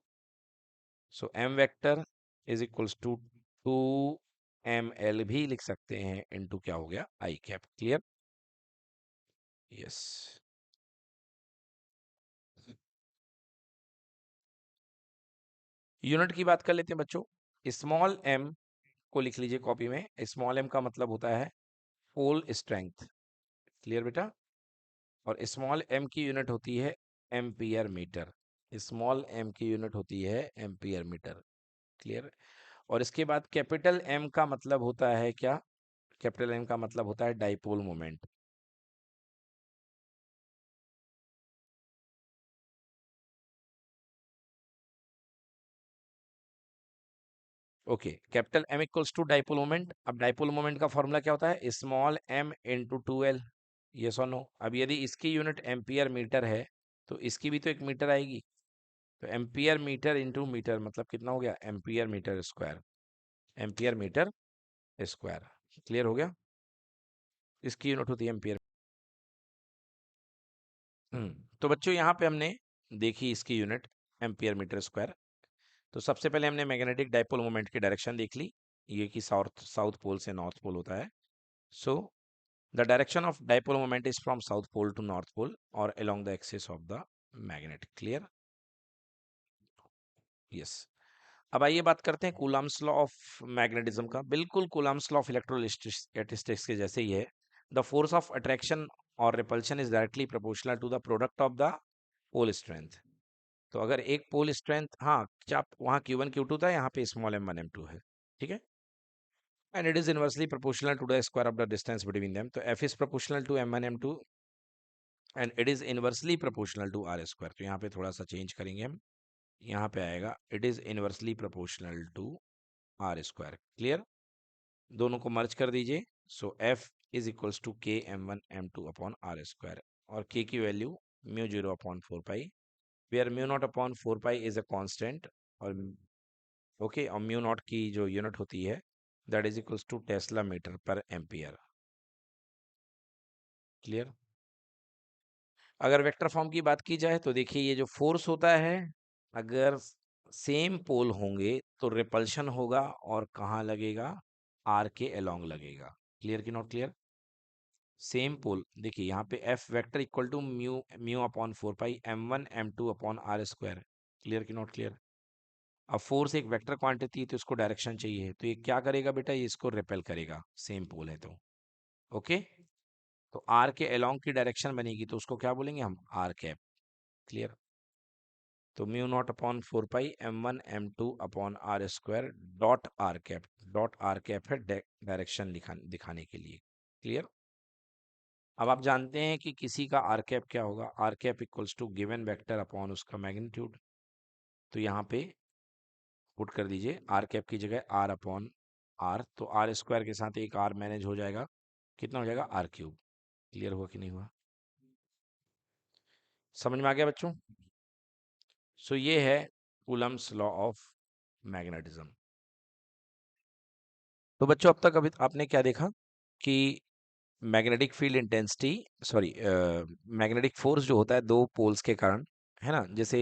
So m vector is equals to 2ML भी लिख सकते हैं इंटू क्या हो गया, I cap. Clear. Yes. Unit की बात कर लेते हैं बच्चों। स्मॉल m को लिख लीजिए कॉपी में, स्मॉल m का मतलब होता है पोल स्ट्रेंथ। क्लियर बेटा। और स्मॉल m की यूनिट होती है एम्पियर मीटर। स्मॉल m की यूनिट होती है एम्पियर मीटर। क्लियर। और इसके बाद कैपिटल M का मतलब होता है क्या, कैपिटल M का मतलब होता है dipole moment. Okay, capital M equals to dipole moment. अब डाइपोल मोमेंट का फॉर्मूला क्या होता है? Small m into 2l। Yes और नो? अब यदि इसकी यूनिट एम्पियर मीटर है तो इसकी भी तो एक मीटर आएगी, तो एम्पियर मीटर इंटू मीटर मतलब कितना हो गया? Ampere metre square. Ampere metre square. Clear हो गया? इसकी यूनिट होती है एम्पियर। तो बच्चों यहाँ पे हमने देखी इसकी यूनिट एम्पियर मीटर स्क्वायर। तो सबसे पहले हमने मैग्नेटिक डाइपोल मोमेंट की डायरेक्शन देख ली, ये कि साउथ साउथ पोल से नॉर्थ पोल होता है। So the direction of dipole moment is from south pole to north pole और along the axis of the magnet. Clear? Yes. अब आइए बात करते हैं कूलम्स लॉ ऑफ मैग्नेटिज्म का। बिल्कुल कूलम्स लॉ ऑफ इलेक्ट्रोस्टैटिस्टिक्स के जैसे ही है। द फोर्स ऑफ अट्रैक्शन और repulsion is directly proportional to the product of the pole strength. तो अगर एक पोल स्ट्रेंथ, हाँ, चाप वहाँ Q1 Q2 था, यहाँ पे स्मॉल m1 m2 है, ठीक है, and it is inversely proportional to the square of the distance between them. तो F is proportional to m1 m2 and it is inversely proportional to r square. तो यहाँ पे थोड़ा सा चेंज करेंगे हम, यहाँ पे आएगा it is inversely proportional to r square. Clear? दोनों को मर्ज कर दीजिए। So F is equals to k m1 m2 upon r square, और k की value mu 0 upon 4 pi, where mu not upon 4 pi is a constant, और okay, और mu naught की जो यूनिट होती है that is equals to tesla metre per ampere. Clear? अगर vector form की बात की जाए तो देखिए ये जो फोर्स होता है, अगर सेम पोल होंगे तो रिपल्शन होगा, और कहाँ लगेगा? आर के अलोंग लगेगा। क्लियर कि नॉट क्लियर? सेम पोल, देखिए यहाँ पे F vector equal to mu mu upon 4 pi m1 m2 upon R square. Clear कि नॉट क्लियर? अब फोर्स एक वेक्टर क्वांटिटी है तो इसको डायरेक्शन चाहिए, तो ये क्या करेगा बेटा? ये इसको रिपेल करेगा, सेम पोल है तो। ओके, तो आर के अलोंग की डायरेक्शन बनेगी तो उसको क्या बोलेंगे हम? R cap. क्लियर? तो mu not upon 4 pi m1 m2 upon R square dot R cap. Dot R cap है डायरेक्शन दिखाने के लिए। क्लियर? अब आप जानते हैं कि किसी का आर कैप क्या होगा? R cap equals to given vector upon उसका मैग्नीट्यूड। तो यहाँ पे पुट कर दीजिए आर कैप की जगह आर अपॉन आर, तो आर स्क्वायर के साथ एक आर मैनेज हो जाएगा, कितना हो जाएगा? Are cube. क्लियर हुआ कि नहीं हुआ? समझ में आ गया बच्चों? सो ये है कूलम्स लॉ ऑफ मैग्नेटिज्म। तो बच्चों अब तक अभी आपने क्या देखा कि magnetic field intensity, sorry, magnetic force जो होता है दो पोल्स के कारण, है ना, जैसे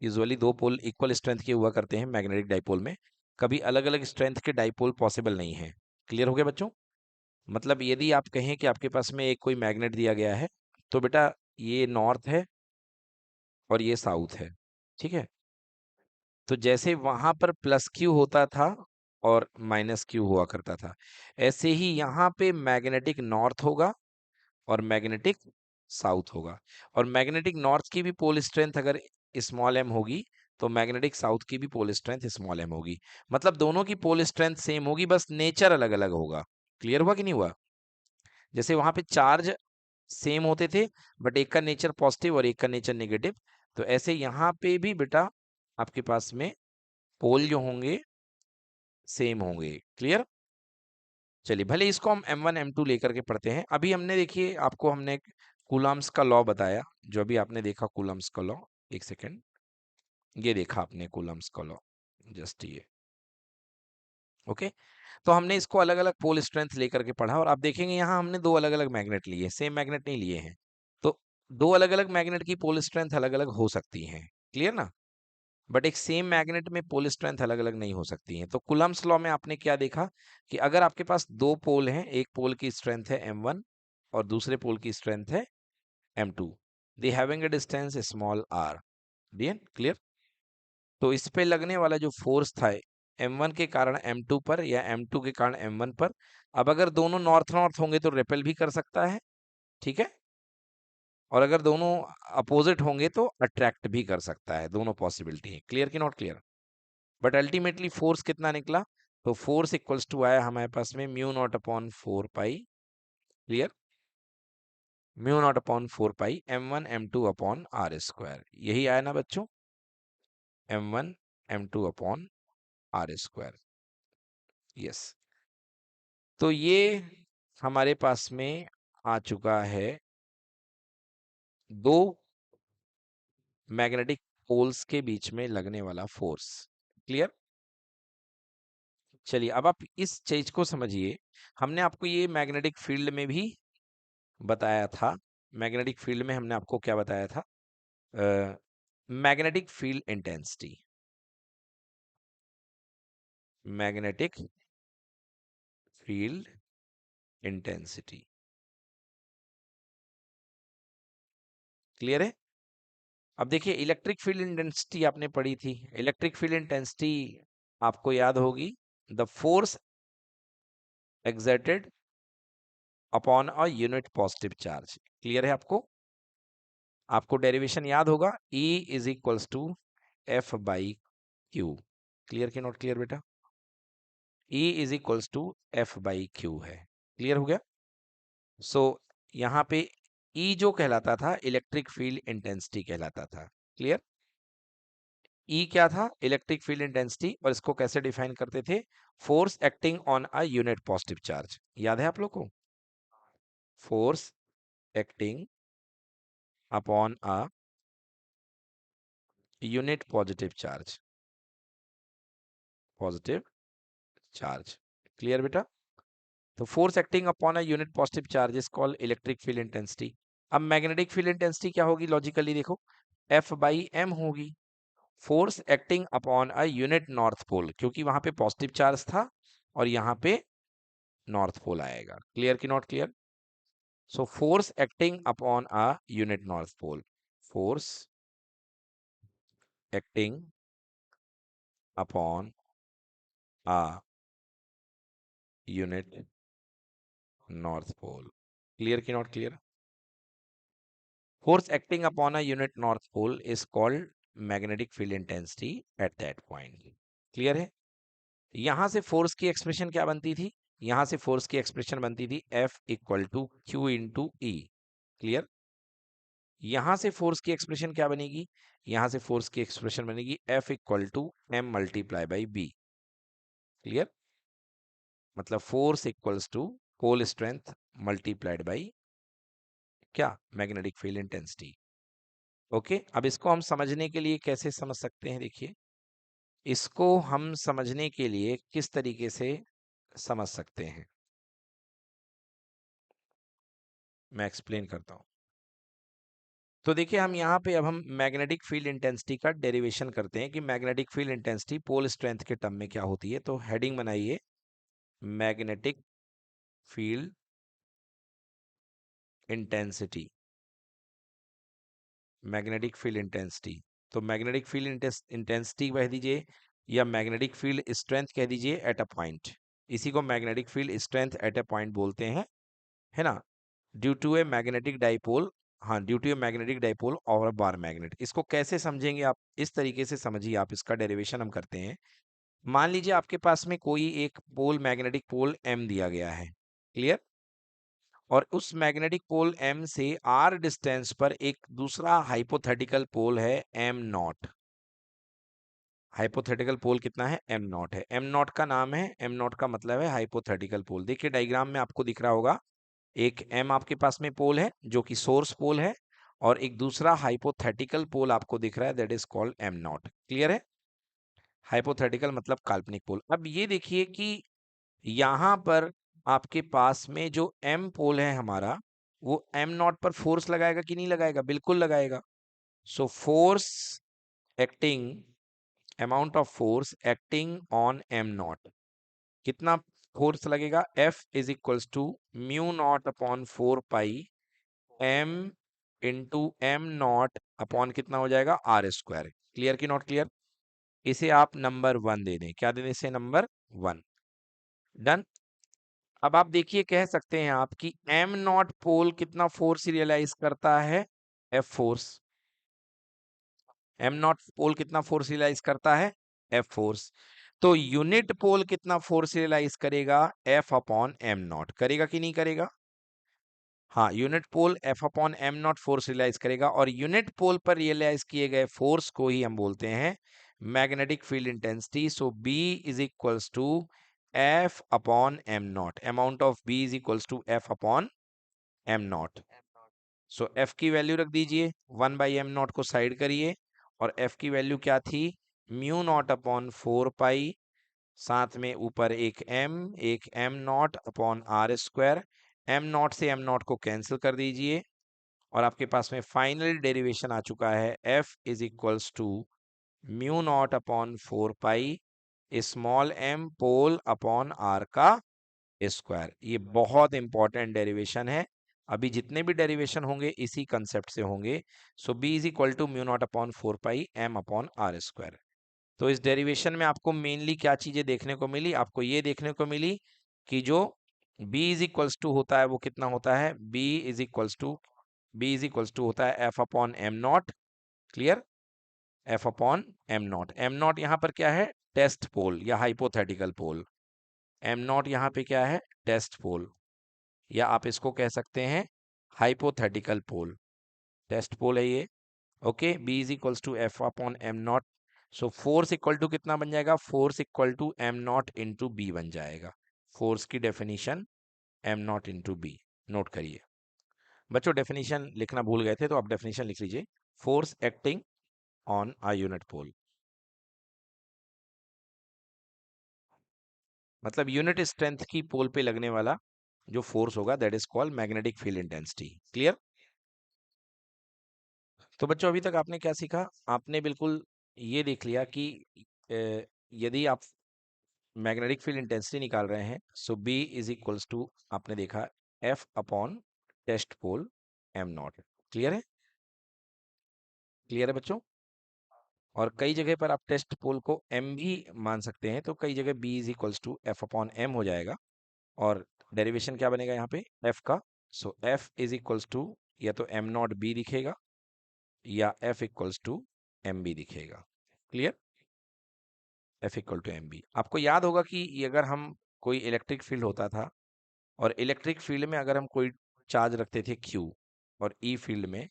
यूजुअली दो पोल इक्वल स्ट्रेंथ के हुआ करते हैं मैग्नेटिक डाइपोल में, कभी अलग अलग स्ट्रेंथ के डाइपोल पॉसिबल नहीं है। क्लियर हो गया बच्चों? मतलब यदि आप कहें कि आपके पास में एक कोई मैग्नेट दिया गया है, तो बेटा ये नॉर्थ है और ये साउथ है, ठीक है, तो जैसे वहां पर प्लस क्यू होता था और माइनस क्यू हुआ करता था, ऐसे ही यहाँ पे मैग्नेटिक नॉर्थ होगा और मैग्नेटिक साउथ होगा। और मैग्नेटिक नॉर्थ की भी पोल स्ट्रेंथ अगर स्मॉल एम होगी तो मैग्नेटिक साउथ की भी पोल स्ट्रेंथ स्मॉल एम होगी। मतलब दोनों की पोल स्ट्रेंथ सेम होगी, बस नेचर अलग अलग होगा। क्लियर हुआ कि नहीं हुआ? जैसे वहां पे चार्ज सेम होते थे बट एक का नेचर पॉजिटिव और एक का नेचर नेगेटिव, तो ऐसे यहाँ पे भी बेटा आपके पास में पोल जो होंगे सेम होंगे। क्लियर? चलिए, भले इसको हम m1 m2 लेकर के पढ़ते हैं। अभी हमने देखिए आपको हमने कूलम्स का लॉ बताया, जो अभी आपने देखा कूलम्स का लॉ, एक सेकेंड, ये देखा आपने कूलम्स का लॉ, जस्ट ये। ओके, तो हमने इसको अलग अलग पोल स्ट्रेंथ लेकर के पढ़ा, और आप देखेंगे यहाँ हमने दो अलग अलग मैग्नेट लिए, सेम मैग्नेट नहीं लिए हैं। तो दो अलग अलग मैग्नेट की पोल स्ट्रेंथ अलग अलग हो सकती हैं। क्लियर ना? बट एक सेम मैग्नेट में पोल स्ट्रेंथ अलग अलग नहीं हो सकती है। तो कूलम्स लॉ में आपने क्या देखा कि अगर आपके पास दो पोल हैं, एक पोल की स्ट्रेंथ है m1 और दूसरे पोल की स्ट्रेंथ है m2, they having a distance small r। Clear? तो इस पे लगने वाला जो फोर्स था m1 के कारण m2 पर या m2 के कारण m1 पर, अब अगर दोनों नॉर्थ नॉर्थ होंगे तो रिपेल भी कर सकता है, ठीक है, और अगर दोनों अपोजिट होंगे तो अट्रैक्ट भी कर सकता है। दोनों पॉसिबिलिटी है। क्लियर कि not clear? But ultimately force कितना निकला? तो फोर्स इक्वल्स टू आया हमारे पास में mu not upon 4 pi. Clear? Mu not upon 4 pi m1 m2 upon R square, यही आया ना बच्चों? m1 m2 upon R square. Yes, तो ये हमारे पास में आ चुका है दो मैग्नेटिक पोल्स के बीच में लगने वाला फोर्स। क्लियर? चलिए अब आप इस चीज को समझिए। हमने आपको ये मैग्नेटिक फील्ड में भी बताया था। मैग्नेटिक फील्ड में हमने आपको क्या बताया था? Magnetic field intensity. Magnetic field intensity. Clear है? अब देखिए इलेक्ट्रिक फील्ड इंटेंसिटी आपने पढ़ी थी। इलेक्ट्रिक फील्ड इंटेंसिटी आपको याद होगी, the force exerted upon a unit positive charge. Clear है आपको? आपको डेरिवेशन याद होगा, E is equals to F by Q. Clear कि नॉट क्लियर बेटा? E is equals to F by Q है। क्लियर हो गया? सो यहाँ पे E जो कहलाता था इलेक्ट्रिक फील्ड इंटेंसिटी कहलाता था। क्लियर? E क्या था? Electric field intensity. और इसको कैसे डिफाइन करते थे? Force acting on a unit positive charge. याद है आप लोग को? Force acting upon a unit positive charge. Positive charge. Clear बेटा? तो force acting upon a unit positive charge is called electric field intensity. अब मैग्नेटिक फील्ड इंटेंसिटी क्या होगी? लॉजिकली देखो, एफ बाई एम होगी। Force acting upon a unit north pole, क्योंकि वहां पे पॉजिटिव चार्ज था और यहाँ पे नॉर्थ पोल आएगा। क्लियर कि not clear? So force acting upon a unit north pole. Force acting upon a unit north pole. Clear कि not clear? Force acting upon a unit north pole is called magnetic field intensity at that point. Clear है? यहां से force की expression क्या बनती थी? यहां से फोर्स की एक्सप्रेशन बनती थी F equal to Q into E. Clear? यहां से फोर्स की एक्सप्रेशन क्या बनेगी? यहां से फोर्स की एक्सप्रेशन बनेगी F equal to M multiply by B. Clear? मतलब force equals to pole strength multiplied by क्या? Magnetic field intensity. ओके, अब इसको हम समझने के लिए कैसे समझ सकते हैं? देखिए, इसको हम समझने के लिए किस तरीके से समझ सकते हैं, मैं एक्सप्लेन करता हूं। तो देखिए, हम यहाँ पे अब हम मैग्नेटिक फील्ड इंटेंसिटी का डेरिवेशन करते हैं कि magnetic field intensity pole strength के टर्म में क्या होती है। तो हेडिंग बनाइए, magnetic field intensity. Magnetic field intensity, तो मैग्नेटिक फील्ड इंटेंसिटी कह दीजिए या मैग्नेटिक फील्ड स्ट्रेंथ कह दीजिए एट अ पॉइंट। इसी को magnetic field strength at a point बोलते हैं, है ना? Due to a magnetic dipole. हाँ, due to a magnetic dipole और बार मैग्नेट। इसको कैसे समझेंगे आप? इस तरीके से समझिए आप, इसका डेरिवेशन हम करते हैं। मान लीजिए आपके पास में कोई एक पोल, मैग्नेटिक पोल एम दिया गया है। क्लियर? और उस मैग्नेटिक पोल एम से आर डिस्टेंस पर एक दूसरा हाइपोथेटिकल पोल है एम नॉट। हाइपोथेटिकल पोल कितना है? एम नॉट है। एम नॉट का नाम है, एम नॉट का मतलब है हाइपोथेटिकल पोल। देखिए डायग्राम में आपको दिख रहा होगा, एक एम आपके पास में पोल है जो कि सोर्स पोल है, और एक दूसरा हाइपोथेटिकल पोल आपको दिख रहा है, that is called M naught. Clear है? हाइपोथेटिकल मतलब काल्पनिक पोल। अब ये देखिए कि यहां पर आपके पास में जो एम पोल है हमारा, वो एम नॉट पर फोर्स लगाएगा कि नहीं लगाएगा? बिल्कुल लगाएगा। So force acting, amount of force acting on M naught, कितना फोर्स लगेगा? F is equals to mu not upon 4 pi M into M naught upon कितना हो जाएगा? R square. क्लियर की नॉट क्लियर? इसे आप नंबर 1 दे दें। क्या दे दें इसे? नंबर 1। डन। अब आप देखिए, कह सकते हैं आप कि एम नॉट पोल कितना फोर्स रियलाइज करता है? F force. M naught pole कितना फोर्स रियलाइज करता है? F force. तो यूनिट पोल कितना फोर्स रियलाइज करेगा? F upon M naught. करेगा कि नहीं करेगा? हाँ, unit pole F upon M naught force realize करेगा, और यूनिट पोल पर रियलाइज किए गए फोर्स को ही हम बोलते हैं magnetic field intensity. So B is equals to F upon M naught, amount of B is equals to F upon M naught. So F की वैल्यू रख दीजिए, 1/m0 को साइड करिए, और एफ की वैल्यू क्या थी, म्यू नॉट अपॉन 4 पाई, साथ में ऊपर एक M naught upon R square, M naught से एम नॉट को कैंसिल कर दीजिए, और आपके पास में फाइनल डेरिवेशन आ चुका है, F is equals to mu not upon 4 pi small M pole upon R का स्क्वायर। ये बहुत इंपॉर्टेंट डेरिवेशन है, अभी जितने भी डेरिवेशन होंगे इसी कंसेप्ट से होंगे। So B is equal to mu not upon 4 pi M upon R square. तो इस डेरिवेशन में आपको मेनली क्या चीजें देखने को मिली, आपको ये देखने को मिली कि जो b इज इक्वल्स टू होता है वो कितना होता है, b इज इक्वल्स टू होता है f upon M naught. Clear, f upon M not यहाँ पर क्या है, टेस्ट पोल या हाइपोथेटिकल पोल, एम नॉट यहाँ पे क्या है, टेस्ट पोल, या आप इसको कह सकते हैं हाइपोथेटिकल पोल, टेस्ट पोल है ये। Okay, b is equals to F upon M naught. So force equal to कितना बन जाएगा, force equal to M naught into B बन जाएगा। फोर्स की definition M naught into B, note करिए बच्चों, डेफिनेशन लिखना भूल गए थे तो आप डेफिनेशन लिख लीजिए, force acting on a unit pole, मतलब यूनिट स्ट्रेंथ की पोल पे लगने वाला जो फोर्स होगा that is called magnetic field intensity. Clear. तो बच्चों अभी तक आपने क्या सीखा, आपने बिल्कुल ये देख लिया कि यदि आप मैग्नेटिक फील्ड इंटेंसिटी निकाल रहे हैं, so B is equals to आपने देखा F upon test pole M naught. Clear है, क्लियर है बच्चों। और कई जगह पर आप टेस्ट पोल को एम भी मान सकते हैं, तो कई जगह B is equals to F upon M हो जाएगा, और डेरिवेशन क्या बनेगा यहाँ पे एफ का। So F is equals to या तो एम नॉट बी दिखेगा या F equals to M B दिखेगा। Clear, F equal to M B. आपको याद होगा कि ये अगर हम कोई इलेक्ट्रिक फील्ड होता था, और इलेक्ट्रिक फील्ड में अगर हम कोई चार्ज रखते थे Q, और E फील्ड में,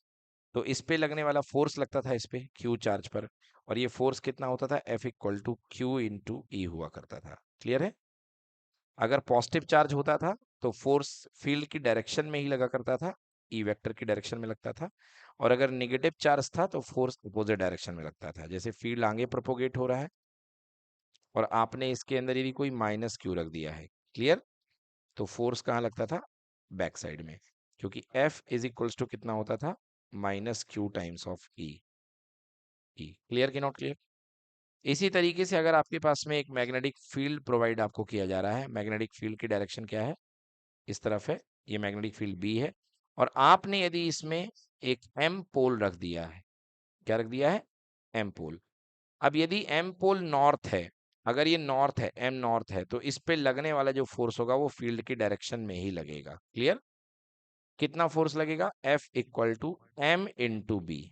तो इस पे लगने वाला फोर्स लगता था इस पे Q चार्ज पर, और ये फोर्स कितना होता था, F equal to Q into E हुआ करता था। क्लियर है। अगर पॉजिटिव चार्ज होता था तो फोर्स फील्ड की डायरेक्शन में ही लगा करता था, ई वेक्टर की डायरेक्शन में लगता था, और अगर निगेटिव चार्ज था तो फोर्स अपोजिट डायरेक्शन में लगता था। जैसे फील्ड आगे प्रोपोगेट हो रहा है और आपने इसके अंदर यदि कोई माइनस क्यू रख दिया है, क्लियर, तो फोर्स कहाँ लगता था, बैक साइड में, क्योंकि F इज इक्वल्स टू कितना होता था, minus Q times of E. Clear कि नॉट क्लियर। इसी तरीके से अगर आपके पास में एक मैग्नेटिक फील्ड प्रोवाइड आपको किया जा रहा है, मैग्नेटिक फील्ड की डायरेक्शन क्या है, इस तरफ है, ये मैग्नेटिक फील्ड बी है, और आपने यदि इसमें एक एम पोल रख दिया है, क्या रख दिया है, एम पोल। अब यदि एम पोल नॉर्थ है, अगर ये नॉर्थ है, एम नॉर्थ है, तो इस पे लगने वाला जो फोर्स होगा वो फील्ड की डायरेक्शन में ही लगेगा। क्लियर, कितना फोर्स लगेगा, F equal to M into B,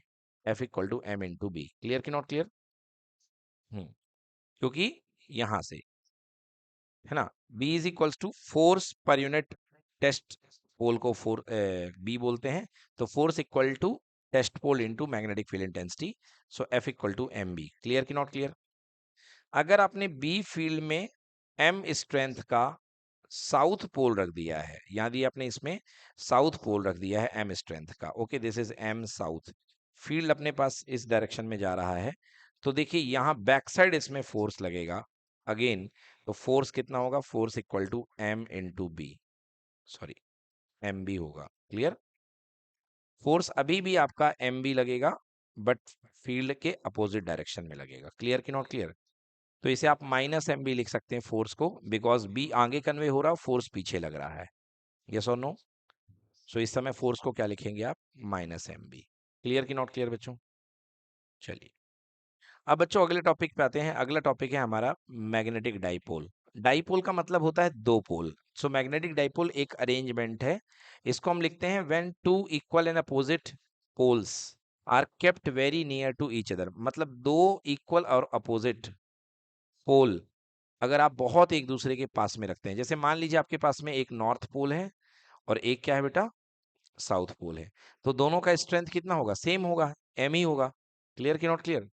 F equal to M into B. Clear कि नॉट क्लियर। हम्म, क्योंकि यहां से है ना, B is equals to force per unit, test pole को फोर बी बोलते हैं, तो force equal to test pole into magnetic field intensity, so F equal to M B. Clear कि नॉट क्लियर। अगर आपने बी फील्ड में एम स्ट्रेंथ का साउथ पोल रख दिया है, यदि आपने इसमें साउथ पोल रख दिया है एम स्ट्रेंथ का, okay, this is M south, field अपने पास इस डायरेक्शन में जा रहा है, तो देखिए यहाँ बैक साइड इसमें फोर्स लगेगा अगेन, तो फोर्स कितना होगा, force equal to M into B, sorry M B होगा। क्लियर, फोर्स अभी भी आपका एम बी लगेगा, बट फील्ड के अपोजिट डायरेक्शन में लगेगा। क्लियर कि नॉट क्लियर। तो इसे आप माइनस एम बी लिख सकते हैं फोर्स को, बिकॉज बी आगे कन्वे हो रहा है, फोर्स पीछे लग रहा है। यस और नो। सो इस समय फोर्स को क्या लिखेंगे आप, माइनस एम बी। क्लियर कि नॉट क्लियर बच्चों। चलिए अब बच्चों अगले टॉपिक पे आते हैं। अगला टॉपिक है हमारा मैग्नेटिक डाइपोल। डाइपोल का मतलब होता है दो पोल। सो मैग्नेटिक डाइपोल एक अरेंजमेंट है, इसको हम लिखते हैं when two equal and opposite poles are kept very near to each other, मतलब दो इक्वल और अपोजिट पोल अगर आप बहुत एक दूसरे के पास में रखते हैं, जैसे मान लीजिए आपके पास में एक नॉर्थ पोल है और एक क्या है बेटा, साउथ पोल है, तो दोनों का स्ट्रेंथ कितना होगा, सेम होगा, एम ही होगा। क्लियर कि नॉट क्लियर।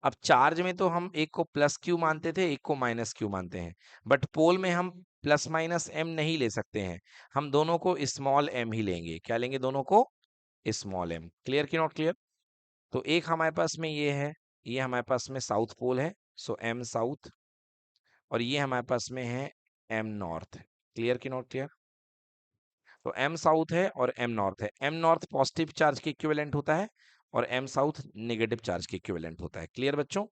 अब चार्ज में तो हम एक को प्लस क्यू मानते थे, एक को माइनस क्यू मानते हैं, बट पोल में हम प्लस माइनस एम नहीं ले सकते हैं, हम दोनों को स्मॉल एम ही लेंगे। क्या लेंगे? दोनों को स्मॉल एम। क्लियर कि नॉट क्लियर? तो एक हमारे पास में ये है, ये हमारे पास में साउथ पोल है, सो एम साउथ, और ये हमारे पास में है एम नॉर्थ। क्लियर कि नॉट क्लियर? तो एम साउथ है और एम नॉर्थ है। एम नॉर्थ पॉजिटिव चार्ज के इक्विवेलेंट होता है और एम साउथ नेगेटिव चार्ज के इक्विवेलेंट होता है। क्लियर बच्चों?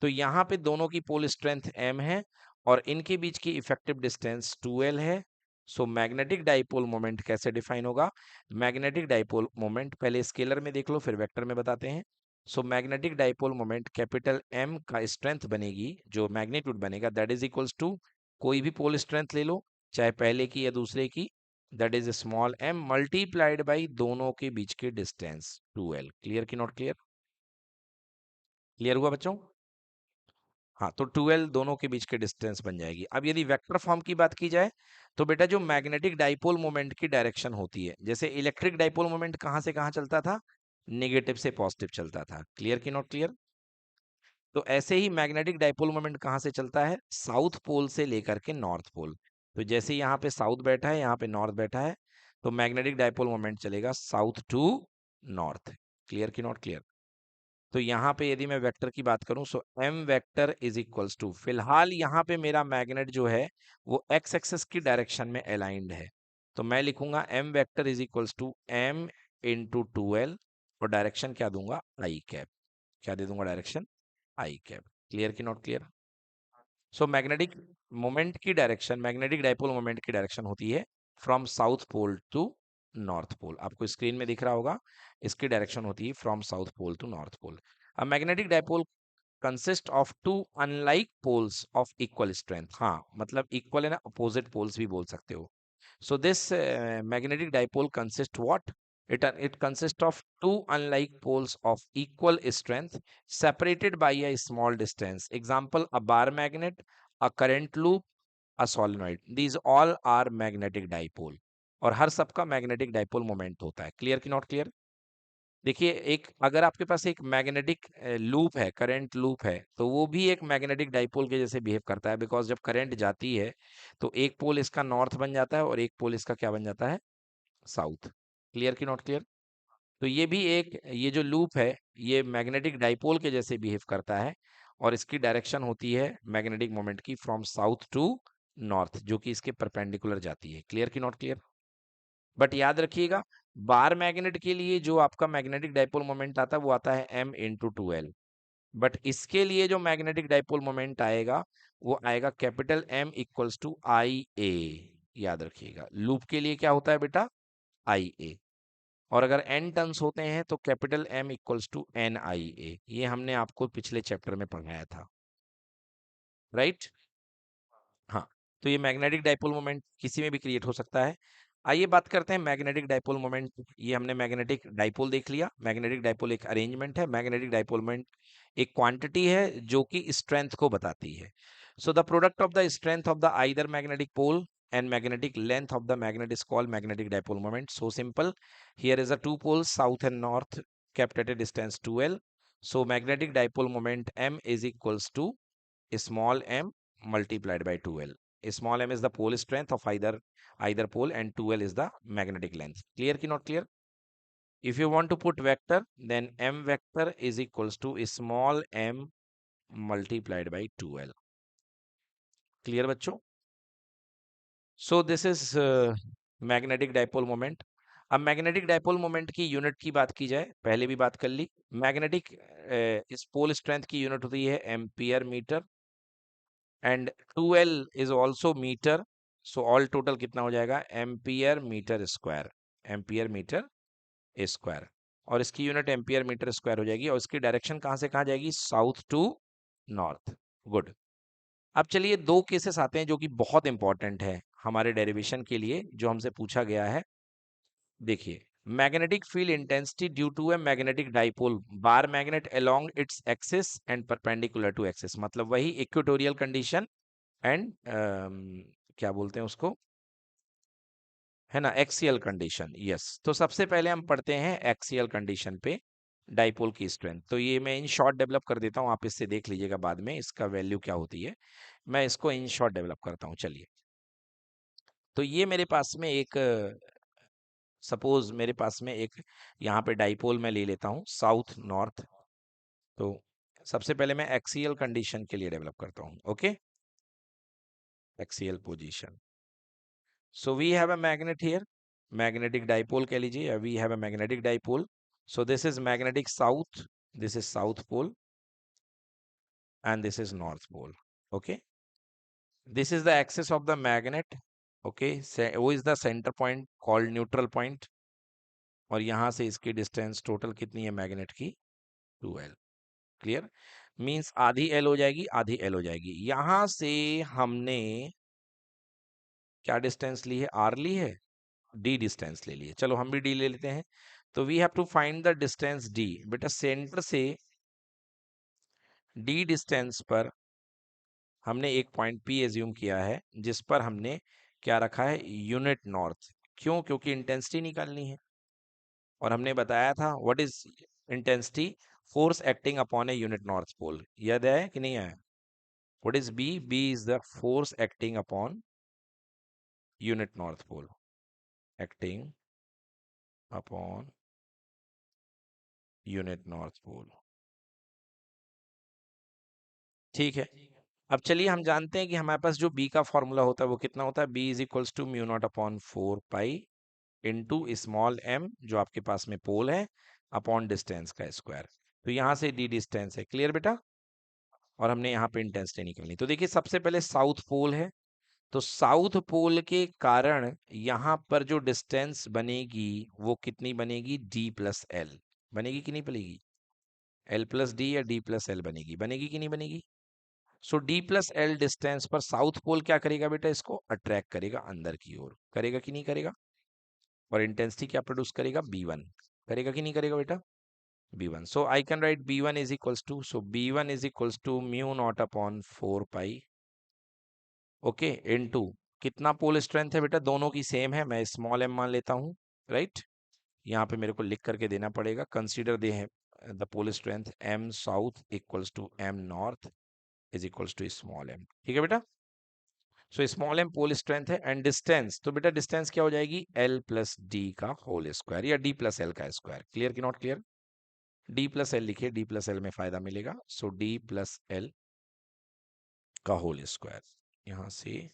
तो यहाँ पे दोनों की पोल स्ट्रेंथ m है और इनके बीच की इफेक्टिव डिस्टेंस 2l है। सो मैग्नेटिक डाइपोल मोमेंट कैसे डिफाइन होगा? मैग्नेटिक डाइपोल मोमेंट, पहले स्केलर में देख लो फिर वेक्टर में बताते हैं। सो magnetic dipole moment capital M का स्ट्रेंथ बनेगी, जो मैग्नीट्यूड बनेगा, दैट इज इक्वल्स टू, कोई भी पोल स्ट्रेंथ ले लो, चाहे पहले की या दूसरे की, that is small m multiplied by दोनों के बीच की डिस्टेंस 2l। क्लियर कि नॉट क्लियर? क्लियर हुआ बच्चों? हाँ, तो 12 दोनों के बीच की डिस्टेंस बन जाएगी। अब यदि वेक्टर फॉर्म की बात की जाए तो बेटा जो मैग्नेटिक डाइपोल मोमेंट की डायरेक्शन होती है, जैसे इलेक्ट्रिक डाइपोल मोमेंट कहाँ से कहाँ चलता था? नेगेटिव से पॉजिटिव चलता था। क्लियर कि नॉट क्लियर? तो ऐसे ही मैग्नेटिक डाइपोल मोमेंट कहाँ से चलता है? साउथ पोल से लेकर के नॉर्थ पोल। तो जैसे यहाँ पे साउथ बैठा है, यहाँ पे नॉर्थ बैठा है, तो मैग्नेटिक डाइपोल मोमेंट चलेगा साउथ टू नॉर्थ। क्लियर कि नॉट क्लियर? तो यहाँ पे यदि मैं वेक्टर की बात करूं, so m vector is equals to, फिलहाल यहाँ पे मेरा मैग्नेट जो है वो x एक्सेस की डायरेक्शन में अलाइंड है, तो मैं लिखूंगा m vector is equals to m into 2l, और डायरेक्शन क्या दूंगा? I cap. क्या दे दूंगा? Direction I cap. क्लियर कि not clear? So magnetic moment की डायरेक्शन, मैग्नेटिक डाइपोल मोमेंट की डायरेक्शन होती है from south pole to north pole. आपको स्क्रीन में दिख रहा होगा, इसकी डायरेक्शन होती है from south pole to north pole. अब magnetic dipole consist of two unlike poles of equal strength. हाँ, मतलब इक्वल है ना, अपोजिट पोल्स भी बोल सकते हो। So this magnetic dipole consists what? It consists of two unlike poles of equal strength separated by a small distance. Example: a bar magnet, a current loop, a solenoid. These all are magnetic dipole. और हर सबका magnetic dipole moment होता है। Clear कि not clear? देखिए, एक अगर आपके पास एक मैग्नेटिक लूप है, करंट लूप है, तो वो भी एक मैग्नेटिक डाइपोल के जैसे बिहेव करता है, बिकॉज जब करंट जाती है तो एक पोल इसका नॉर्थ बन जाता है और एक पोल इसका क्या बन जाता है? साउथ। क्लियर कि नॉट क्लियर? तो ये भी एक, ये जो लूप है ये मैग्नेटिक डाइपोल के जैसे बिहेव करता है, और इसकी डायरेक्शन होती है मैग्नेटिक मोमेंट की फ्रॉम साउथ टू नॉर्थ, जो कि इसके परपेंडिकुलर जाती है। क्लियर कि नॉट क्लियर? बट याद रखिएगा, बार मैग्नेट के लिए जो आपका मैग्नेटिक डाइपोल मोमेंट आता है वो आता है m इंटू 2l, बट इसके लिए जो मैग्नेटिक डाइपोल मोमेंट आएगा वो आएगा capital M equals to I ए। याद रखिएगा, लूप के लिए क्या होता है बेटा? आई ए। और अगर n टर्न्स होते हैं तो capital M equals to N I A. ये हमने आपको पिछले चैप्टर में पढ़ाया था, राइट? हाँ, तो ये मैग्नेटिक डाइपोल मोमेंट किसी में भी क्रिएट हो सकता है। आइए बात करते हैं मैग्नेटिक डाइपोल मोमेंट। ये हमने मैग्नेटिक डाइपोल देख लिया। मैग्नेटिक डाइपोल एक अरेंजमेंट है। मैग्नेटिक डाइपोल मोमेंट एक क्वांटिटी है जो कि स्ट्रेंथ को बताती है। So the product of the strength of the either magnetic pole and magnetic length of the magnet is called magnetic dipole moment. So simple. Here is a two poles, south and north, kept at a distance 2l. So magnetic dipole moment M is equals to small m multiplied by 2l. Small m is the pole strength of either pole and 2l is the magnetic length. Clear ki not clear? If you want to put vector, then m vector is equals to small m multiplied by 2l. Clear बच्चों? So this is magnetic dipole moment. अब magnetic dipole moment की unit की बात की जाए, पहले भी बात कर ली। मैग्नेटिक इस पोल स्ट्रेंथ की यूनिट होती है ampere metre, and 2l is also metre. So all total कितना हो जाएगा? Ampere metre square. Ampere metre square, और इसकी यूनिट एम्पियर मीटर स्क्वायर हो जाएगी, और इसकी डायरेक्शन कहाँ से कहाँ जाएगी? South to north. गुड। अब चलिए दो केसेस आते हैं जो कि बहुत इंपॉर्टेंट है हमारे डेरिवेशन के लिए, जो हमसे पूछा गया है। देखिए, magnetic field intensity due to a magnetic dipole bar magnet along its axis and perpendicular to axis, मतलब वही इक्वेटोरियल कंडीशन एंड क्या बोलते हैं उसको, है ना, एक्सियल कंडीशन। यस, तो सबसे पहले हम पढ़ते हैं एक्सियल कंडीशन पे। डाइपोल की स्ट्रेंथ। तो ये मैं इन शॉर्ट डेवलप कर देता हूँ, आप इससे देख लीजिएगा बाद में इसका वैल्यू क्या होती है। मैं इसको इन शॉर्ट डेवलप करता हूँ, चलिए। तो ये मेरे पास में एक, सपोज मेरे पास में एक यहाँ पे डाइपोल मैं ले लेता हूँ साउथ नॉर्थ। तो सबसे पहले मैं एक्सियल कंडीशन के लिए डेवलप करता हूँ, okay, axial position. So we have a magnet here, magnetic dipole कह लीजिए, we have a magnetic dipole. So this is magnetic south, this is south pole and this is north pole, okay. This is the axis of the magnet, okay. वो is the center point called neutral point, और यहाँ से इसकी distance total कितनी है magnet की, 2l, clear. Means आधी l हो जाएगी, आधी l हो जाएगी। यहाँ से हमने क्या डिस्टेंस ली है, r ली है, d डिस्टेंस ले लिए, चलो हम भी d ले लेते हैं। तो we have to find the distance d। बेटा सेंटर से d डिस्टेंस पर हमने एक पॉइंट P एज्यूम किया है, जिस पर हमने क्या रखा है, यूनिट नॉर्थ। क्यों, क्योंकि इंटेंसिटी निकालनी है, और हमने बताया था what is intensity, force acting upon a unit north pole. याद है कि नहीं है, what is B, B is the force acting upon unit north pole, acting upon unit north pole, ठीक है। अब चलिए हम जानते हैं कि हमारे पास जो बी का फॉर्मूला होता है वो कितना होता है, B is equals to mu not upon 4 pi into small m, जो आपके पास में पोल है, अपॉन डिस्टेंस का स्क्वायर। तो यहां से d डिस्टेंस है, क्लियर बेटा, और हमने यहाँ पे इंटेंसिटी निकालनी। तो देखिए सबसे पहले साउथ पोल है, तो साउथ पोल के कारण यहाँ पर जो डिस्टेंस बनेगी वो कितनी बनेगी, d प्लस एल बनेगी कि नहीं बनेगी, l प्लस डी या d प्लस एल बनेगी, बनेगी कि नहीं बनेगी। सो d प्लस एल डिस्टेंस पर साउथ पोल क्या करेगा बेटा, इसको अट्रैक्ट करेगा अंदर की ओर, करेगा कि नहीं करेगा, और इंटेंसिटी क्या प्रोड्यूस करेगा, b1, करेगा कि नहीं करेगा बेटा, b1। So I can write b1 is equals to, so b1 is equals to mu not upon 4 pi, okay, into कितना पोल स्ट्रेंथ है बेटा, दोनों की सेम है, मैं स्मॉल m मान लेता हूँ, राइट। यहाँ पे मेरे को लिख करके देना पड़ेगा, कंसीडर दे है the pole strength m south equals to m north is equals to small m, ठीक है बेटा। So small m pole strength है, एंड डिस्टेंस, तो बेटा डिस्टेंस क्या हो जाएगी, l प्लस डी का होल स्क्वायर या d प्लस एल का स्क्वायर, क्लियर कि not clear. d plus L लिखिए, d प्लस एल में फायदा मिलेगा, सो d प्लस एल का होल स्क्वायर, यहां से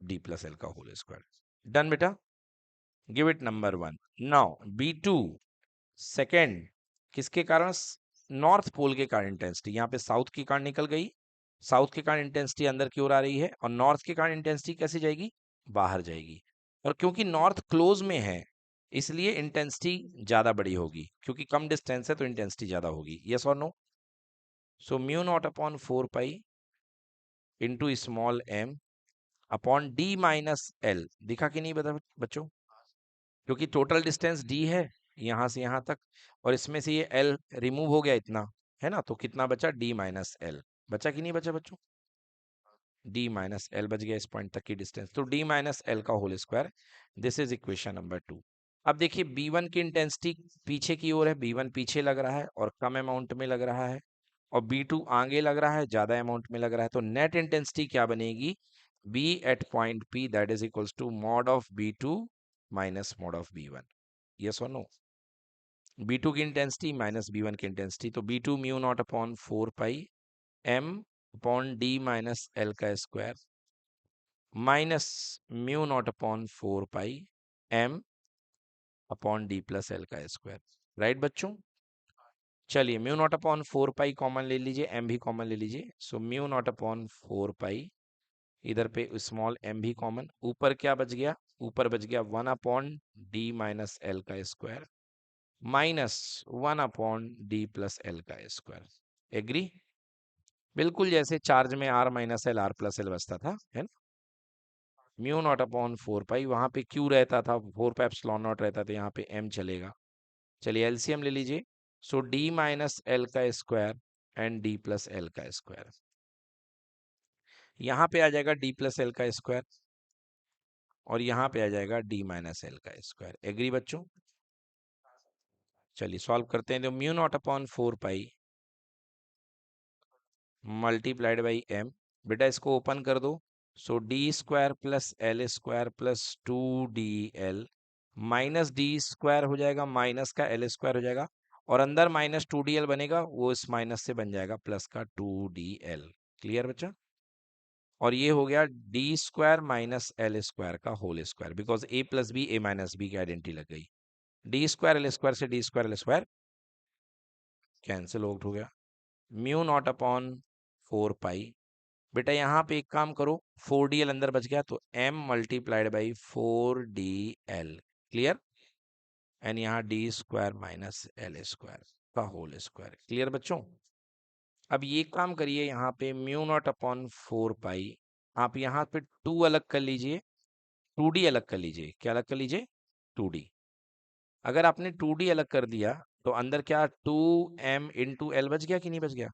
d प्लस एल का होल स्क्वायर, डन बेटा। Give it number 1। Now b2 second, किसके कारण, नॉर्थ पोल के कारण इंटेंसिटी, यहाँ पे साउथ के कारण निकल गई, साउथ के कारण इंटेंसिटी अंदर की ओर आ रही है, और नॉर्थ के कारण इंटेंसिटी कैसे जाएगी, बाहर जाएगी। और क्योंकि नॉर्थ क्लोज में है इसलिए इंटेंसिटी ज्यादा बड़ी होगी, क्योंकि कम डिस्टेंस है तो इंटेंसिटी ज्यादा होगी, यस और no. So mu not upon 4 pi into small m upon d minus L, दिखा कि नहीं बता बच्चों, क्योंकि टोटल डिस्टेंस d है यहां से यहां तक, और इसमें से ये l रिमूव हो गया इतना, है ना, तो कितना बचा, d माइनस एल, बचा कि नहीं बचा बच्चों, d माइनस एल बच गया इस पॉइंट तक की डिस्टेंस, तो d माइनस एल का whole square, this is equation number 2। अब देखिए b1 की इंटेंसिटी पीछे की ओर है, b1 पीछे लग रहा है और कम अमाउंट में लग रहा है, और b2 आगे लग रहा है, ज्यादा अमाउंट में लग रहा है, तो नेट इंटेंसिटी क्या बनेगी, b at point p that is equals to mod of b2 minus mod of b1, yes और नो। b2 की इंटेंसिटी माइनस b1 की इंटेंसिटी, तो b2 mu not upon 4 pi m upon d minus L का square minus mu not upon 4 pi m upon d plus L का square, right बच्चों। चलिए mu not upon 4 pi common ले लीजिए, m भी common ले लीजिए, सो म्यू नॉट अपॉन 4 पाई, इधर पे स्मॉल m भी कॉमन, ऊपर क्या बच गया, ऊपर बच गया 1 अपॉन d माइनस एल का square minus 1 upon D plus L का स्क्वायर, एग्री। बिल्कुल जैसे चार्ज में r minus L R plus L बचता था, है ना। म्यू नॉट अपॉन 4 पाई, वहां पे क्यू रहता था, 4 पाई एप्सिलॉन नॉट रहता था, यहाँ पे m चलेगा। चलिए एलसीएम ले लीजिए, सो d माइनस एल का square and d plus L का स्क्वायर, यहाँ पे आ जाएगा d प्लस एल का स्क्वायर, और यहाँ पे आ जाएगा d माइनस एल का स्क्वायर, एग्री बच्चों। चलिए सॉल्व करते हैं। तो mu not upon 4 pi multiplied by M, बेटा इसको ओपन कर दो। So D square plus L square plus 2 DL minus D square हो जाएगा, माइनस का एल स्क्वायर हो जाएगा, और अंदर माइनस 2DL बनेगा, वो इस माइनस से बन जाएगा प्लस का 2DL। क्लियर बच्चा? और ये हो गया D square minus L square का whole square, because A plus B A minus B की आइडेंटिटी लग गई। डी स्क्वायर एल स्क्वायर से D square L square cancel out हो गया। म्यू नॉट अपॉन 4 पाई, बेटा यहाँ पे एक काम करो, 4DL अंदर बच गया, तो m multiplied by 4DL। Clear? And यहाँ D square minus L square का होल स्क्वायर। क्लियर बच्चों? अब ये काम करिए, यहाँ पे म्यू नॉट अपॉन 4 पाई, आप यहाँ पे 2 अलग कर लीजिए, 2D अलग कर लीजिए। क्या अलग कर लीजिए? 2D। अगर आपने 2D अलग कर दिया तो अंदर क्या 2m इंटू एल बच गया कि नहीं बच गया?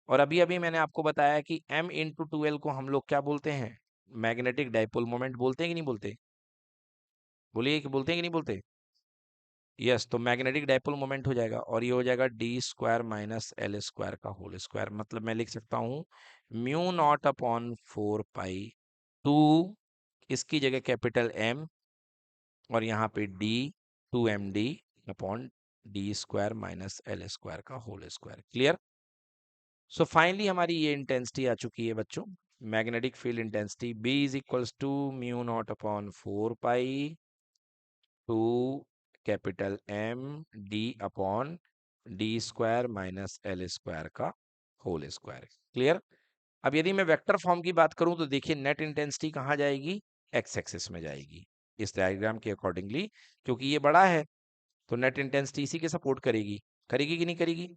और अभी अभी मैंने आपको बताया कि m इंटू 2L को हम लोग क्या बोलते हैं? मैग्नेटिक डाइपोल मोमेंट बोलते हैं कि नहीं बोलते? बोलिए कि बोलते हैं कि नहीं बोलते? यस, तो मैग्नेटिक डाइपोल मोमेंट हो जाएगा, और ये हो जाएगा D square minus L square का होल स्क्वायर। मतलब मैं लिख सकता हूँ म्यू नॉट अपॉन 4 पाई 2, इसकी जगह कैपिटल M, और यहाँ पे D 2MD upon D square minus L square का whole square. Clear? So finally हमारी ये इंटेंसिटी आ चुकी है बच्चों, magnetic field intensity B is equals to mu not upon 4 pi two capital M D upon D square minus L square का whole square. Clear? अब यदि मैं वेक्टर फॉर्म की बात करूं तो देखिए नेट इंटेंसिटी कहाँ जाएगी? एक्स एक्सिस में जाएगी, इस डायग्राम के अकॉर्डिंगली, क्योंकि ये बड़ा है तो नेट इंटेंसिटी इसी के सपोर्ट करेगी। करेगी कि नहीं करेगी?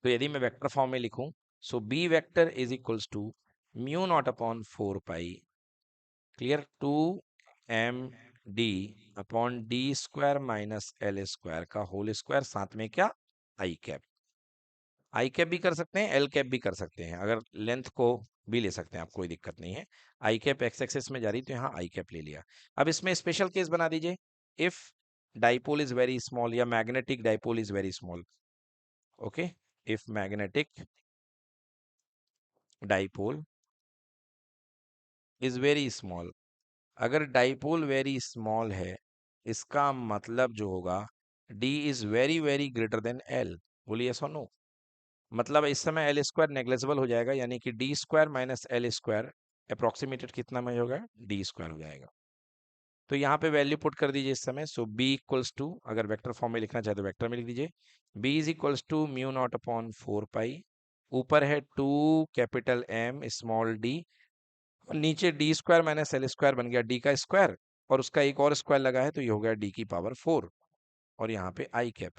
तो यदि मैं वेक्टर फॉर्म में लिखूं, so B vector is equals to mu not upon 4 pi, clear, 2MD upon D square minus L square का होल स्क्वायर, साथ में क्या? आई कैप। आई कैप भी कर सकते हैं, एल कैप भी कर सकते हैं, अगर लेंथ को भी ले सकते हैं आप, कोई दिक्कत नहीं है। आई कैप एक्स एक्सिस में जा रही तो यहाँ आई कैप ले लिया। अब इसमें स्पेशल केस बना दीजिए, if dipole is very small या magnetic dipole is very small. Okay, if magnetic dipole is very small, अगर डाइपोल वेरी स्मॉल है, इसका मतलब जो होगा D is very very greater than L। बोलिए यस और नो? मतलब इस समय एल स्क्वायर नेग्लेजिबल हो जाएगा, यानी कि D square minus L square approximated कितना में होगा? डी स्क्वायर हो जाएगा। तो यहाँ पे वैल्यू पुट कर दीजिए इस समय। सो बी इक्वल्स टू, अगर वेक्टर फॉर्म में लिखना चाहे तो वेक्टर में लिख दीजिए, B is equals to mu not upon 4 pi, ऊपर है 2 कैपिटल M स्मॉल d, और नीचे D square minus L square बन गया डी का स्क्वायर, और उसका एक और स्क्वायर लगा है तो ये हो गया डी की पावर 4, और यहाँ पे आई कैप।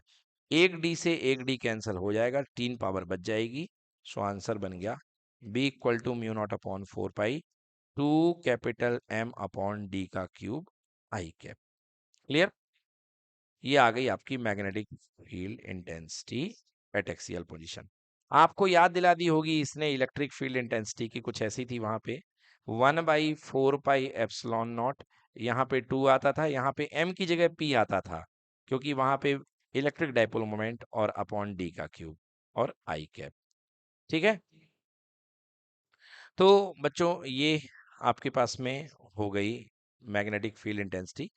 एक डी से एक डी कैंसिल हो जाएगा, 3 पावर बच जाएगी। सो आंसर बन गया B equal to mu not upon 4 pi 2 capital M upon D का क्यूब आई कैप। क्लियर? ये आ गई आपकी magnetic field intensity at axial position. आपको याद दिला दी होगी इसने इलेक्ट्रिक फील्ड इंटेंसिटी की, कुछ ऐसी थी वहां पे 1/4 पाई एप्सिलॉन नॉट, यहाँ पे 2 आता था, यहाँ पे M की जगह P आता था, क्योंकि वहां पे इलेक्ट्रिक डाइपोल मोमेंट, और अपॉन डी का क्यूब और आई कैप। ठीक है, तो बच्चों ये आपके पास में हो गई मैग्नेटिक फील्ड इंटेंसिटी।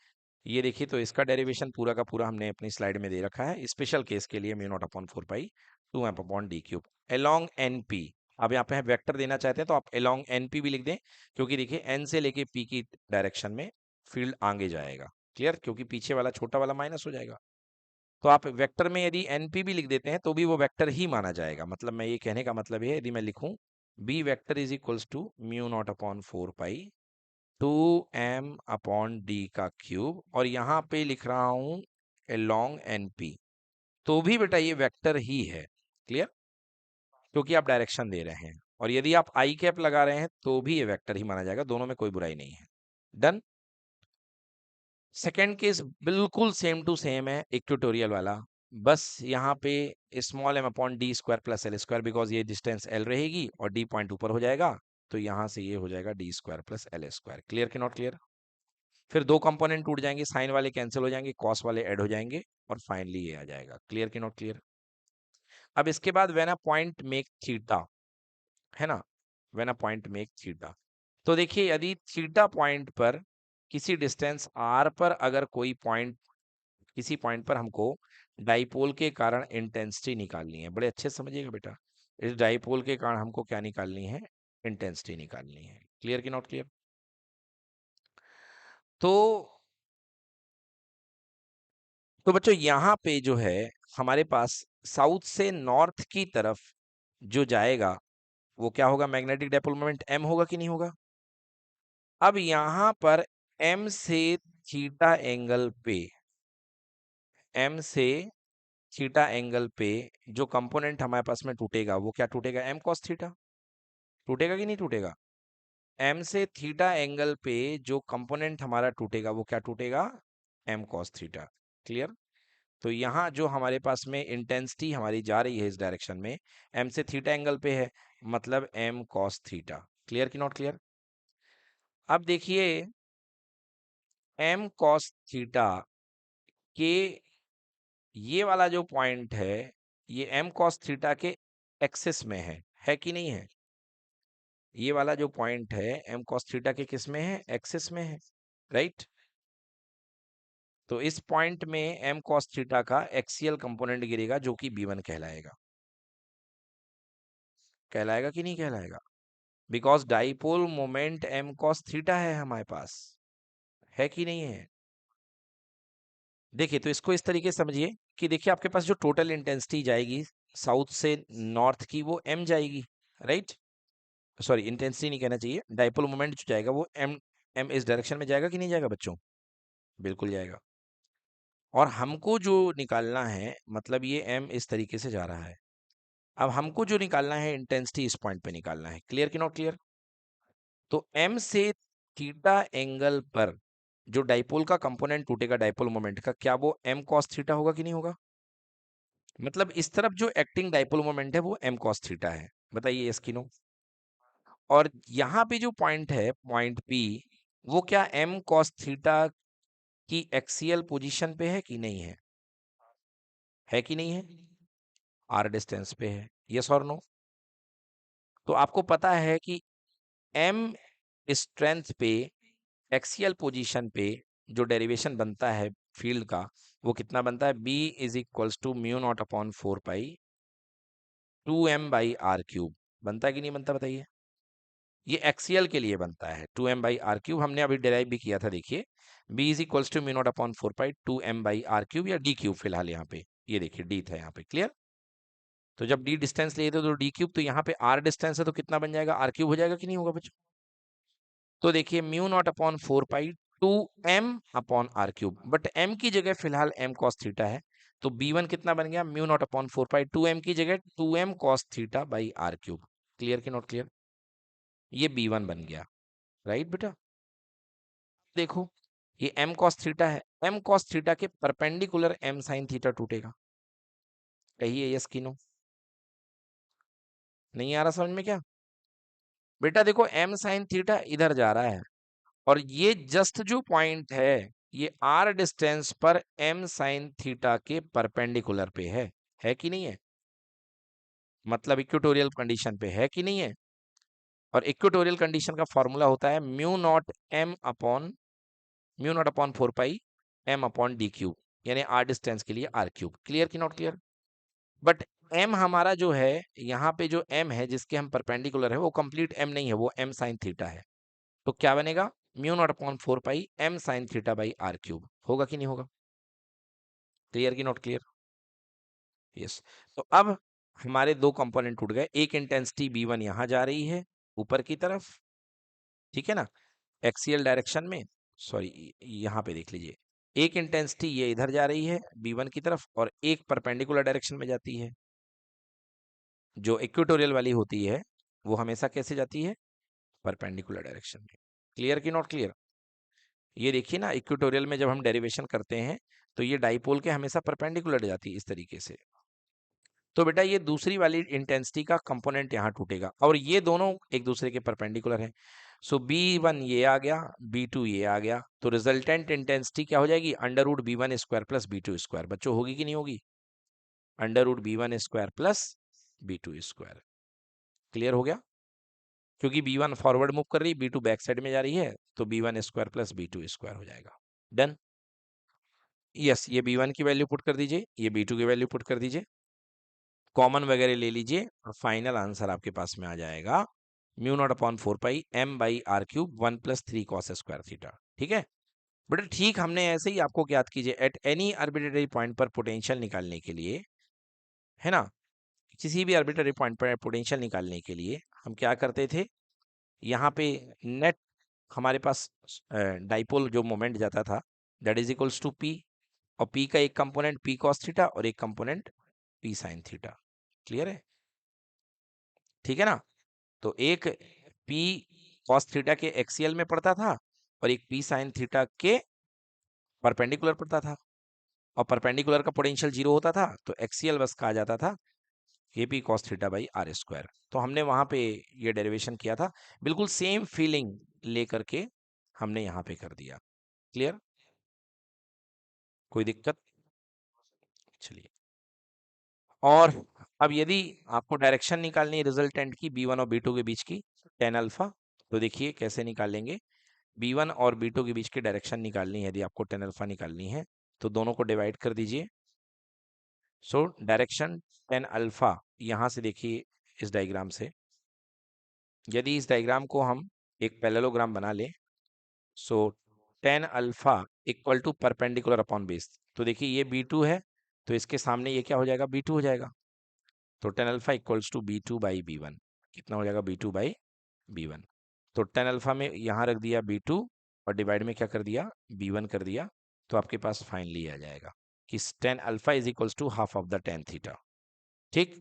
ये देखिए, तो इसका डेरिवेशन पूरा का पूरा हमने अपनी स्लाइड में दे रखा है, स्पेशल केस के लिए mu naught upon 4 pi 2m upon D cube along NP। अब यहाँ पे हम वेक्टर देना चाहते हैं तो आप अलोंग NP भी लिख दें, क्योंकि देखिए N से लेके P की डायरेक्शन में फील्ड आगे जाएगा। क्लियर? क्योंकि पीछे वाला छोटा वाला माइनस हो जाएगा, तो आप वेक्टर में यदि NP भी लिख देते हैं तो भी वो वेक्टर ही माना जाएगा। मतलब मैं ये कहने का मतलब है, यदि मैं लिखूं B vector is equals to mu not upon 4 pi 2m upon D का क्यूब, और यहाँ पे लिख रहा हूं along NP, तो भी बेटा ये वेक्टर ही है। क्लियर? क्योंकि आप डायरेक्शन दे रहे हैं, और यदि आप आई कैप लगा रहे हैं तो भी ये वेक्टर ही माना जाएगा, दोनों में कोई बुराई नहीं है। डन। सेकेंड केस बिल्कुल सेम टू सेम है, इक्वेटोरियल वाला, बस यहाँ पे small m upon D square plus L square, because ये डिस्टेंस L रहेगी और D पॉइंट ऊपर हो जाएगा, तो यहाँ से ये हो जाएगा D square plus L square. Clear कि नॉट क्लियर? फिर दो कंपोनेंट टूट जाएंगे, साइन वाले कैंसिल हो जाएंगे, कॉस वाले ऐड हो जाएंगे, और फाइनली ये आ जाएगा। क्लियर कि नॉट क्लियर? अब इसके बाद when a point make theta, है ना, when a point make theta, तो देखिए यदि थीटा पॉइंट पर किसी डिस्टेंस आर पर अगर कोई पॉइंट, किसी पॉइंट पर हमको डाइपोल के कारण इंटेंसिटी निकालनी है, बड़े अच्छे से समझिएगा बेटा, इस डाइपोल के कारण हमको क्या निकालनी है? इंटेंसिटी निकालनी है। क्लियर कि नॉट क्लियर? तो बच्चों यहाँ पे जो है हमारे पास साउथ से नॉर्थ की तरफ जो जाएगा वो क्या होगा? मैग्नेटिक डाइपोल मोमेंट m होगा कि नहीं होगा? अब यहाँ पर m से थीटा एंगल पे, m से थीटा एंगल पे जो कंपोनेंट हमारे पास में टूटेगा वो क्या टूटेगा? m cos थीटा टूटेगा कि नहीं टूटेगा? m से थीटा एंगल पे जो कंपोनेंट हमारा टूटेगा वो क्या टूटेगा? m cos theta. क्लियर? तो यहाँ जो हमारे पास में इंटेंसिटी हमारी जा रही है इस डायरेक्शन में, m से थीटा एंगल पे है, मतलब m cos थीटा। क्लियर कि नॉट क्लियर? अब देखिए m cos थीटा के ये वाला जो पॉइंट है ये m cos थीटा के एक्सिस में है कि नहीं है? ये वाला जो पॉइंट है m cos थीटा के किस में है? एक्सिस में है, राइट? तो इस पॉइंट में m cos थीटा का एक्सियल कंपोनेंट गिरेगा जो कि b1 कहलाएगा। कहलाएगा कि नहीं कहलाएगा? Because dipole moment m cos theta है हमारे पास, है कि नहीं है? देखिए तो इसको इस तरीके से समझिए कि देखिए आपके पास जो टोटल इंटेंसिटी जाएगी साउथ से नॉर्थ की वो m जाएगी, राइट? सॉरी, इंटेंसिटी नहीं कहना चाहिए, डाइपोल मोमेंट जो जाएगा वो m इस डायरेक्शन में जाएगा कि नहीं जाएगा बच्चों? बिल्कुल जाएगा। और हमको जो निकालना है, मतलब ये m इस तरीके से जा रहा है, अब हमको जो निकालना है इंटेंसिटी इस पॉइंट पे निकालना है। क्लियर कि नॉट क्लियर? तो m से थीटा एंगल पर जो डाइपोल का कंपोनेंट टूटेगा डाइपोल मोमेंट का, क्या वो m cos थीटा होगा कि नहीं होगा? मतलब इस तरफ जो एक्टिंग डाइपोल मोमेंट है वो m cos थीटा है। बताइए यस कि नो? और यहाँ पे जो पॉइंट है, पॉइंट P, वो क्या m cos थीटा की एक्सियल पोजीशन पे है कि नहीं है? है कि नहीं है? r डिस्टेंस पे है, यस और नो? तो आपको पता है कि m स्ट्रेंथ पे, एक्सियल पोजीशन पे जो डेरिवेशन बनता है फील्ड का वो कितना बनता है? b is equals to mu not upon 4 pi 2m/r³ बनता है कि नहीं बनता? बताइए। ये एक्सियल के लिए बनता है 2m/r³, हमने अभी डिराइव भी किया था, देखिए b is equals to mu not upon 4 pi 2m/r³ या d³ फिलहाल यहाँ पे, ये देखिए d था यहाँ पे। क्लियर? तो जब d डिस्टेंस लिए थे तो d³, तो यहाँ पे r डिस्टेंस है तो कितना बन जाएगा? r³ हो जाएगा कि नहीं होगा बच्चों? तो देखिए mu naught upon 4 pi 2m/r³, but m की जगह फिलहाल m cos थीटा है, तो b1 कितना बन गया? Mu naught upon 4 pi 2m की जगह 2m cos theta by r³। Clear कि नॉट क्लियर? ये b1 बन गया, राइट बेटा? देखो ये m cos थीटा है, m cos थीटा के परपेंडिकुलर m sin थीटा टूटेगा। कहिए यस कि नो? नहीं आ रहा समझ में क्या? बेटा देखो m sin थीटा इधर जा रहा है, और ये जस्ट जो पॉइंट है ये r डिस्टेंस पर m sin थीटा के परपेंडिकुलर पे है कि नहीं है? मतलब इक्वेटोरियल कंडीशन पे है कि नहीं है? और इक्वेटोरियल कंडीशन का फॉर्मूला होता है म्यू नॉट अपॉन 4 पाई m/d³, यानी r डिस्टेंस के लिए r³। क्लियर कि नॉट क्लियर? बट m हमारा जो है यहाँ पे जो m है जिसके हम परपेंडिकुलर है वो कंप्लीट m नहीं है, वो m sin थीटा है। तो क्या बनेगा? Mu naught upon 4 pi m sin theta by r³। होगा कि नहीं होगा? क्लियर कि नॉट क्लियर? यस। तो अब हमारे दो कंपोनेंट टूट गए, एक इंटेंसिटी b1 यहाँ जा रही है ऊपर की तरफ, ठीक है ना, एक्सियल डायरेक्शन में, सॉरी यहाँ पे देख लीजिए, एक इंटेंसिटी ये इधर जा रही है b1 की तरफ, और एक परपेंडिकुलर डायरेक्शन में जाती है। जो इक्वेटोरियल वाली होती है वो हमेशा कैसे जाती है? परपेंडिकुलर डायरेक्शन में। क्लियर कि नॉट क्लियर? ये देखिए ना, इक्वेटोरियल में जब हम डेरिवेशन करते हैं तो ये डाइपोल के हमेशा परपेंडिकुलर जाती है इस तरीके से। तो बेटा ये दूसरी वाली इंटेंसिटी का कंपोनेंट यहाँ टूटेगा, और ये दोनों एक दूसरे के परपेंडिकुलर हैं। सो B1 ये आ गया, B2 ये आ गया, तो रिजल्टेंट इंटेंसिटी क्या हो जाएगी, under root B1 square plus B2 square. बच्चों होगी कि नहीं होगी, under root B1 square plus B2 square. Clear हो गया, क्योंकि B1 फॉरवर्ड मूव कर रही है, B2 बैक साइड में जा रही है, तो B1 square plus B2 square हो जाएगा। डन। यस, ये B1 की वैल्यू पुट कर दीजिए, ये B2 की वैल्यू पुट कर दीजिए, कॉमन वगैरह ले लीजिए, और फाइनल आंसर आपके पास में आ जाएगा mu not upon 4 pi m by R cube 1 + 3 cos square theta. ठीक है बेटा, ठीक हमने ऐसे ही आपको ज्ञात कीजिए, एट एनी आर्बिट्रेरी पॉइंट पर पोटेंशियल निकालने के लिए, है ना, किसी भी आर्बिट्रेरी पॉइंट पर पोटेंशियल निकालने के लिए हम क्या करते थे, यहाँ पे नेट हमारे पास डाइपोल जो मोमेंट जाता था, that is equals to P, और पी का एक कंपोनेंट पी कॉस थीटा और एक component P sine theta. Clear है, ठीक है ना। तो एक पी कॉस थीटा के एक्सियल में पड़ता था और एक पी साइन थीटा के परपेंडिकुलर पड़ता था, और परपेंडिकुलर का पोटेंशियल जीरो होता था, तो एक्सियल बस कहा जाता था A P cos theta by R square. तो हमने वहां पे ये डेरिवेशन किया था, बिल्कुल सेम फीलिंग लेकर के हमने यहाँ पे कर दिया। क्लियर, कोई दिक्कत, चलिए। और अब यदि आपको डायरेक्शन निकालनी है रिजल्टेंट की B1 और B2 के बीच की, टेन अल्फा, तो देखिए कैसे निकालेंगे। B1 और B2 के बीच की डायरेक्शन निकालनी है, यदि आपको टेन अल्फा निकालनी है, तो दोनों को डिवाइड कर दीजिए। सो डायरेक्शन टेन अल्फा, यहाँ से देखिए इस डायग्राम से, यदि इस डायग्राम को हम एक पैरेललोग्राम बना लें, so tan alpha equal to perpendicular upon base, तो देखिए ये B2 है, तो इसके सामने ये क्या हो जाएगा, B2 हो जाएगा, तो tan alpha equals to B2 by B1, कितना हो जाएगा, B2 बाई B1। तो टेन अल्फा में यहाँ रख दिया B2 और डिवाइड में क्या कर दिया, B1 कर दिया, तो आपके पास फाइनली आ जाएगा कि tan alpha is equals to half of the tan theta. ठीक,